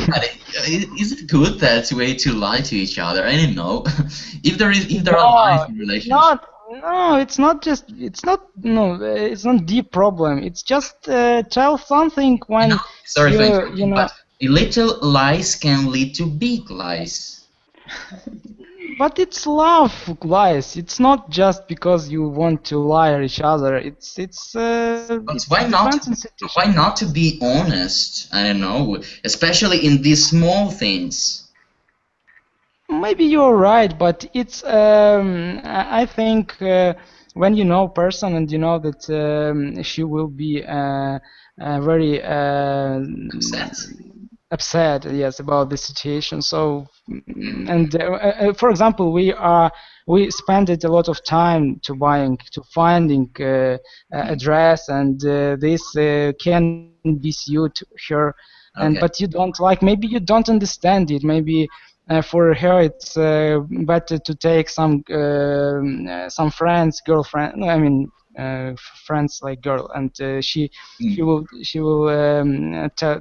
But is it good that way to lie to each other? I don't know. If there are lies in relationships. No, it's not deep problem. It's just tell something when Sorry for you interrupting, but little lies can lead to big lies. But it's love lies. It's not just because you want to lie at each other. But why not to be honest? I don't know, especially in these small things. Maybe you're right, but it's I think when you know a person and you know that she will be very upset, yes, about the situation. So, and for example, we spent a lot of time to finding address, and this can be suit her, and but you don't like. Maybe you don't understand it. Maybe. For her, it's better to take some friends, girlfriend. I mean, friends like girl, and she will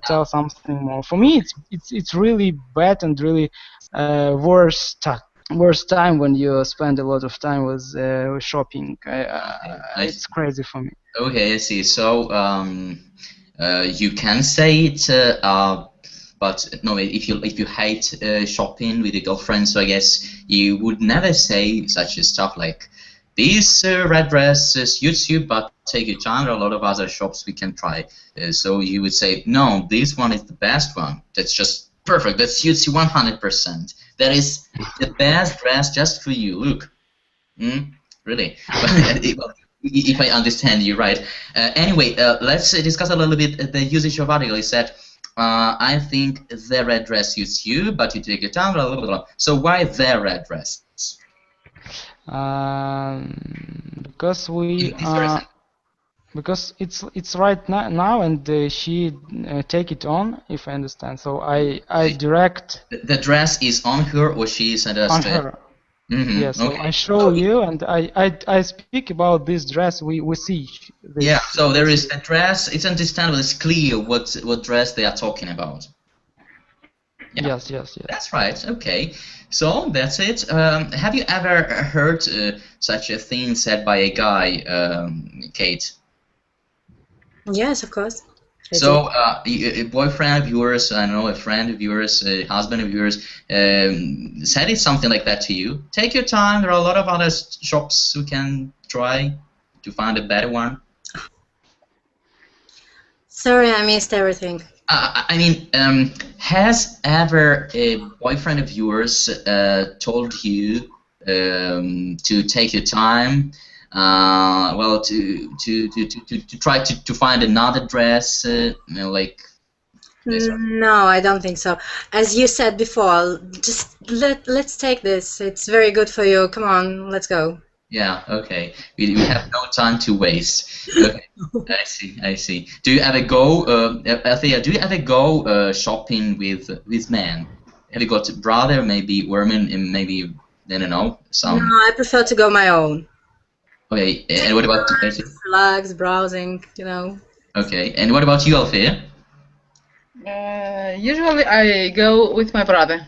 tell something more. For me, it's really bad and really worst time when you spend a lot of time with shopping. It's crazy for me. Okay, I see. So you can say it. But no, if you hate shopping with your girlfriend, so I guess you would never say such stuff like, "This red dress suits you, but take your time. There are a lot of other shops we can try." So you would say, "No, this one is the best one. That's just perfect. That suits you 100%. That is the best dress just for you. Look." Really? If I understand you right. Anyway, let's discuss a little bit the usage of article. He said. I think the red dress suits you, but you take your time. Blah, blah, blah, blah. So why the red dress? Because because it's right now, and she take it on. If I understand, so I direct. The dress is on her, or she is on her. Yes, so I show you, and I speak about this dress. We see. Yeah, so there is a dress. It's understandable. It's clear what dress they are talking about. Yeah. Yes. That's right. Okay, so that's it. Have you ever heard such a thing said by a guy, Kate? Yes, of course. So, a boyfriend of yours, I don't know, a friend of yours, a husband of yours, said it something like that to you. Take your time. There are a lot of other shops we can try to find a better one. Sorry, I missed everything. I mean, has ever a boyfriend of yours told you to take your time? Well, to try to find another dress, like. No, I don't think so. As you said before, just let's take this. It's very good for you. Come on, let's go. Yeah. Okay. We have no time to waste. Okay. I see. Do you ever go, Althea? Do you ever go shopping with men? Have you got a brother, maybe women, and maybe I don't know some? No, I prefer to go my own. Okay, and what about relax, browsing, you know? Okay, and what about you, Althea? Usually I go with my brother.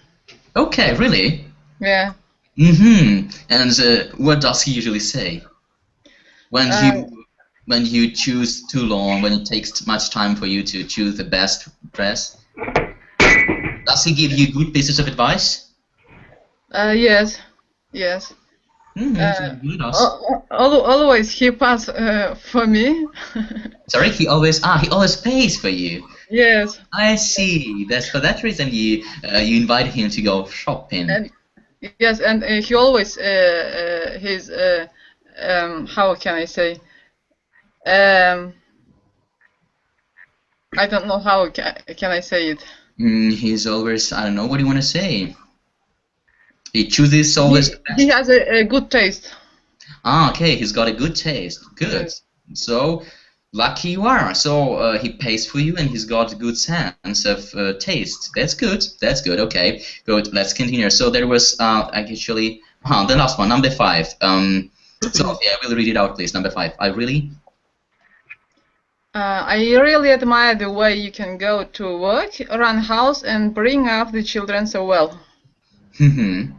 Okay, really? Yeah. And what does he usually say? When you choose too long, when it takes too much time for you to choose the best dress, does he give you good pieces of advice? Yes. Always he pass for me. Sorry, he always pays for you. Yes. I see. That's for that reason you invite him to go shopping. And, yes, and he always his how can I say? I don't know how can I say it. He's always, I don't know, what do you want to say? He chooses always the best. He has a good taste. Okay, he's got a good taste. Good. Yes. So, lucky you are. So, he pays for you and he's got a good sense of taste. That's good. Okay, good. Let's continue. So, there was actually, the last one, number 5. So, yeah, I will read it out, please. Number 5. I really I really admire the way you can go to work, run house, and bring up the children so well. Can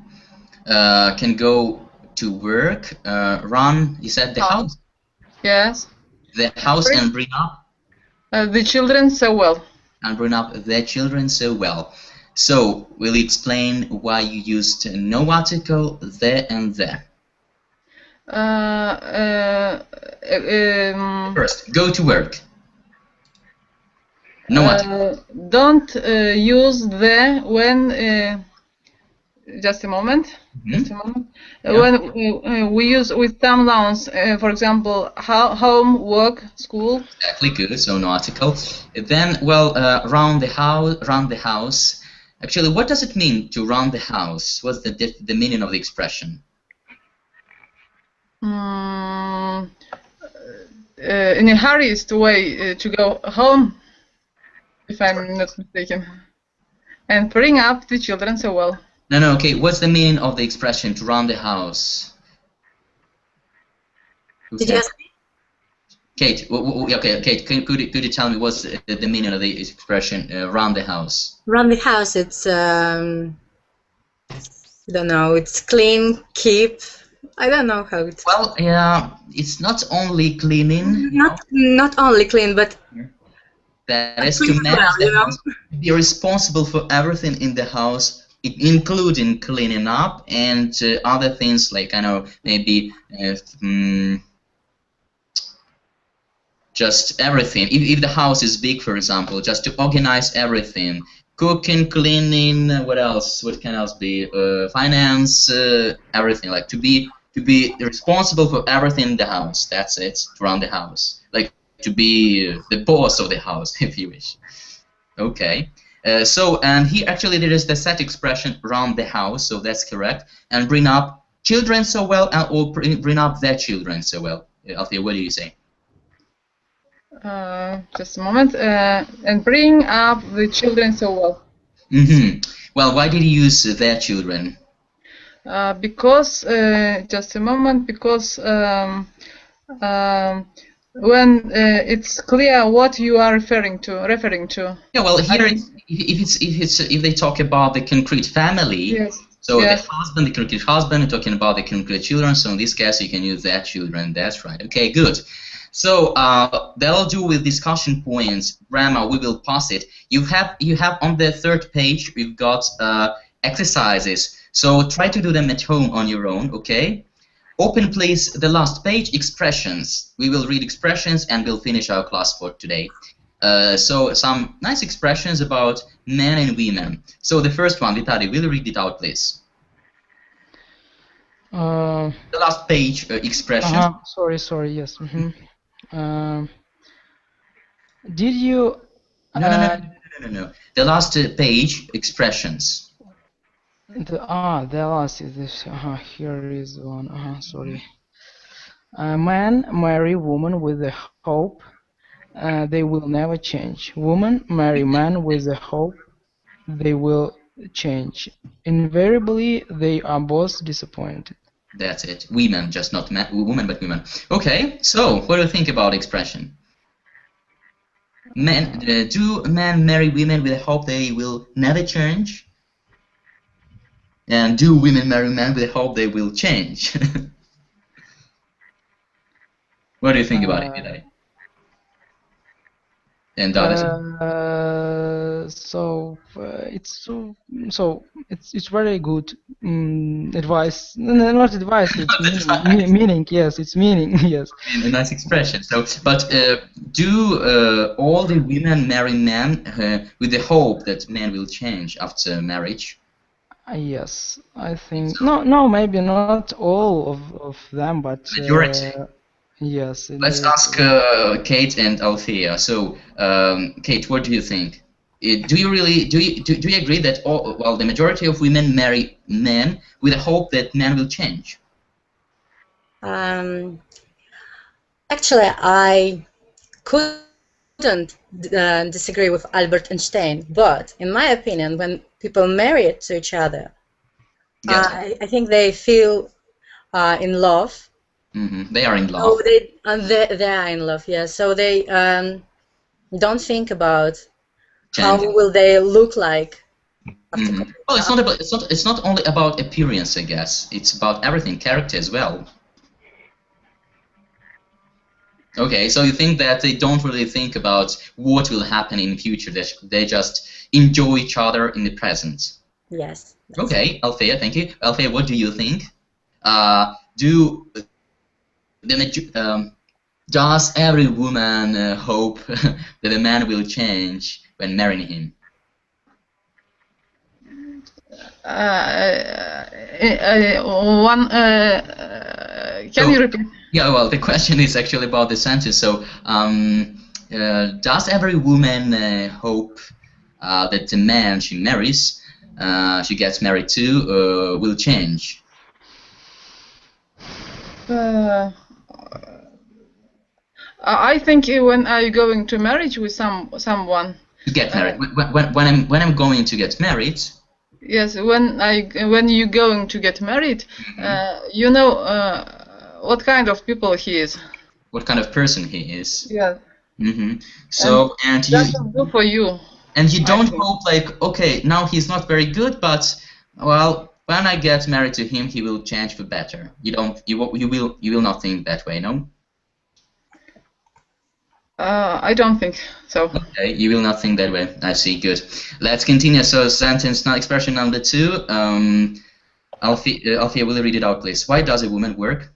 go to work, run. You said the house. Yes. The house and bring up. The children so well. And bring up their children so well. So we'll explain why you used no article there and there. First, go to work. No article. Don't use the when. Just a moment. Just a moment. Yeah. When we use with some nouns, for example, home, work, school. Exactly, good. So no article. Then, well, round the house. Actually, what does it mean to round the house? What's the meaning of the expression? In a hurried way to go home, if I'm not mistaken, and bring up the children so well. No, okay. What's the meaning of the expression to round the house? Did you ask me? Kate, okay, Kate, could you tell me what's the meaning of the expression round the house? Round the house, it's I don't know. It's clean, keep. I don't know how it's. Well, yeah, it's not only cleaning. Not only clean, but. That is to manage the house, be responsible for everything in the house, including cleaning up and other things like, I know, maybe just everything. If the house is big, for example, just to organize everything. Cooking, cleaning, what else? What can else be? Finance, everything. Like to be responsible for everything in the house. That's it, to run the house. Like to be the boss of the house, if you wish. Okay. So, and here actually there is the set expression round the house, so that's correct. And bring up children so well, or bring up their children so well. Althea, what do you say? Just a moment. And bring up the children so well. Well, why did you use their children? Because, just a moment, because when it's clear what you are referring to. Yeah, well, here if they talk about the concrete family, yes. So yes. the husband, the concrete husband, talking about the concrete children. So in this case, you can use their children. That's right. Okay, good. So that'll do with discussion points. Grammar, we will pass it. You have on the third page, we've got exercises. So try to do them at home on your own. Okay. Open, please, the last page, expressions. We will read expressions and we'll finish our class for today. So some nice expressions about men and women. So the first one, Vitali, will you read it out, please? The last page, expressions. Sorry, yes. Did you... No. The last page, expressions. The last is this. Here is one. Sorry. Man marry woman with the hope they will never change. Woman marry man with the hope they will change. Invariably, they are both disappointed. That's it. Women, just not women, but women. Okay. So, what do you think about expression? Do men marry women with the hope they will never change? And do women marry men with the hope they will change? What do you think about it, Vidai? And it's very good advice. No, not advice. It's meaning. Yes, it's meaning. Yes. A nice expression. So, but do all the women marry men with the hope that men will change after marriage? Yes, I think no, maybe not all of them, but majority. Yes. Let's ask Kate and Althea. So, Kate, what do you think? Do you agree that the majority of women marry men with the hope that men will change? Actually, I couldn't disagree with Albert Einstein, but in my opinion, when people marry to each other, yes. I think they feel in love, They are in love. Oh, they are in love. Yeah. So they don't think about how will they look like. Well, it's not only about appearance, I guess. It's about everything, character as well. Okay, so you think that they don't really think about what will happen in the future. They just enjoy each other in the present. Yes. Okay, Althea, thank you. Althea, what do you think? Does every woman hope that a man will change when marrying him? Can you repeat? Yeah, well, the question is actually about the sentence. So, does every woman hope that the man she marries, she gets married to, will change? I think when I'm going to marriage with someone. To get married. When I'm going to get married. Yes, when you're going to get married, you know what kind of people he is. What kind of person he is. Yeah. So and that will do for you. And you don't hope like, okay, now he's not very good, but well, when I get married to him, he will change for better. You will not think that way, no? I don't think so. Okay, you will not think that way. I see. Good. Let's continue. So, sentence now, expression number 2. Althea, will you read it out, please? Why does a woman work?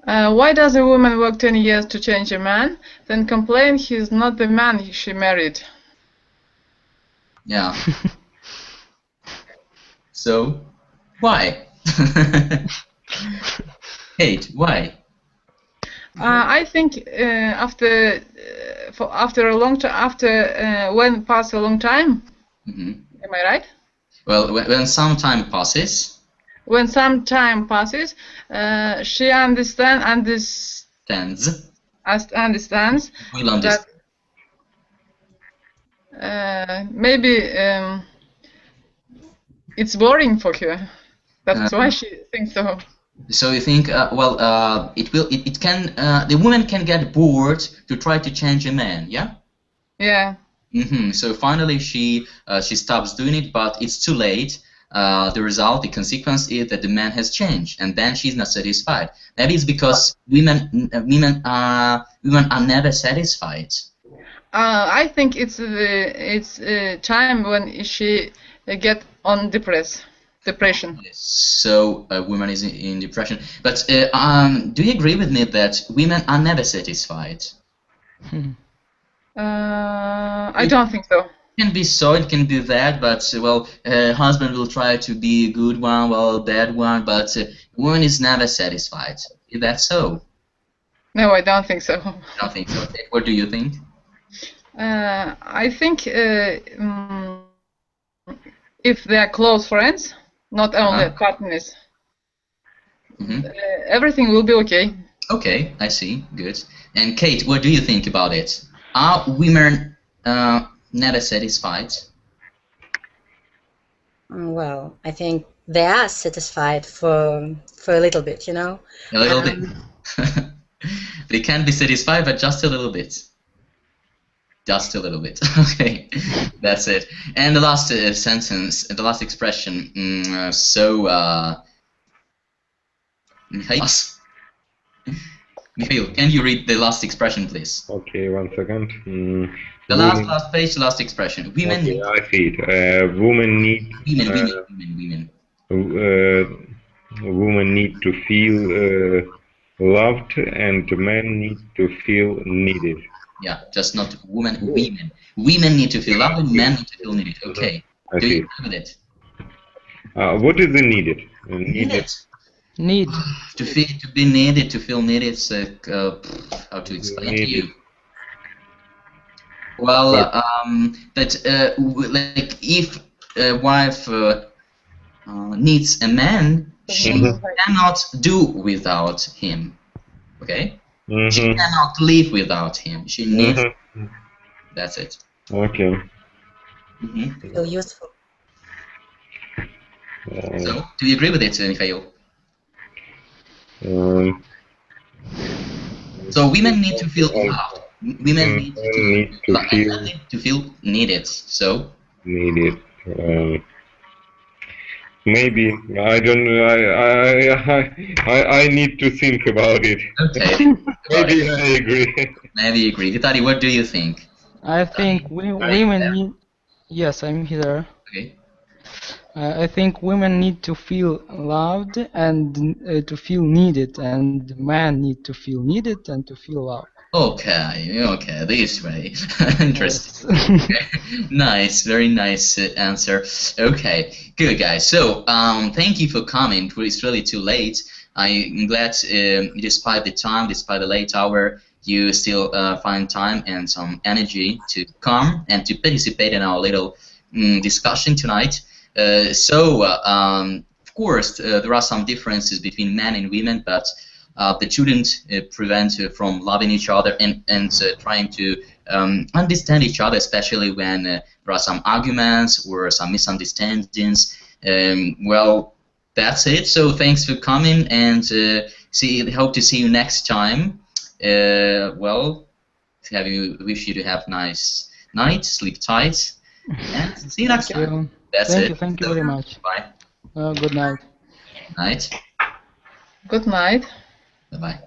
Why does a woman work 20 years to change a man, then complain he's not the man she married? Yeah. So, why? Kate, why? I think after a long time, when pass a long time. Am I right? Well, when some time passes. When some time passes, she understands. Will understand. That maybe it's boring for her. That's why she thinks so. So you think, the woman can get bored to try to change a man, yeah? Yeah. So finally she stops doing it, but it's too late. The result, the consequence is that the man has changed, and then she's not satisfied. Maybe it's because women are never satisfied. I think it's time when she get on depression. So a woman is in depression. But do you agree with me that women are never satisfied? I don't think so. It can be so, it can be that, but well, husband will try to be a good one, well, a bad one, but woman is never satisfied. Is that so? No, I don't think so. I don't think so. What do you think? I think if they are close friends, not only partners, everything will be okay. Okay, I see. Good. And Kate, what do you think about it? Are women never satisfied? Well, I think they are satisfied for a little bit, you know. A little bit. They can be satisfied, but just a little bit. Just a little bit. Okay, that's it. And the last sentence, the last expression. Mikhail, can you read the last expression, please? Okay, 1 second. The last page, last expression. Women. Okay, I see it. Women need. Women. Women need to feel loved, and men need to feel needed. Yeah, just not women. Women. Women need to feel loved, and men need to feel needed. Okay. Do you agree with it? What is the needed? Needed. Need. To be needed, to feel needed. How to explain to you? Well, like if a wife needs a man, she cannot do without him. Okay. She cannot live without him. She needs. That's it. Okay. So useful. So, do you agree with it, Mikhail? So women need to feel loved. Women need to feel needed. So needed. Maybe I don't. I need to think about it. Okay. Maybe I agree. Maybe you agree. Vitali, what do you think? I think women need. Yes, I'm here. Okay. I think women need to feel loved and to feel needed, and men need to feel needed and to feel loved. Okay, okay, this way. Interesting. Nice, very nice answer. Okay, good guys. So, thank you for coming. It's really too late. I'm glad, despite the time, despite the late hour, you still find time and some energy to come and to participate in our little discussion tonight. Of course, there are some differences between men and women, but that shouldn't prevent from loving each other and trying to understand each other, especially when there are some arguments or some misunderstandings. Well, that's it. So thanks for coming, and hope to see you next time. Well, wish you to have a nice night, sleep tight, and see you next time. That's it. Thank you very much. Bye. Good night. Night. Good night. Bye-bye.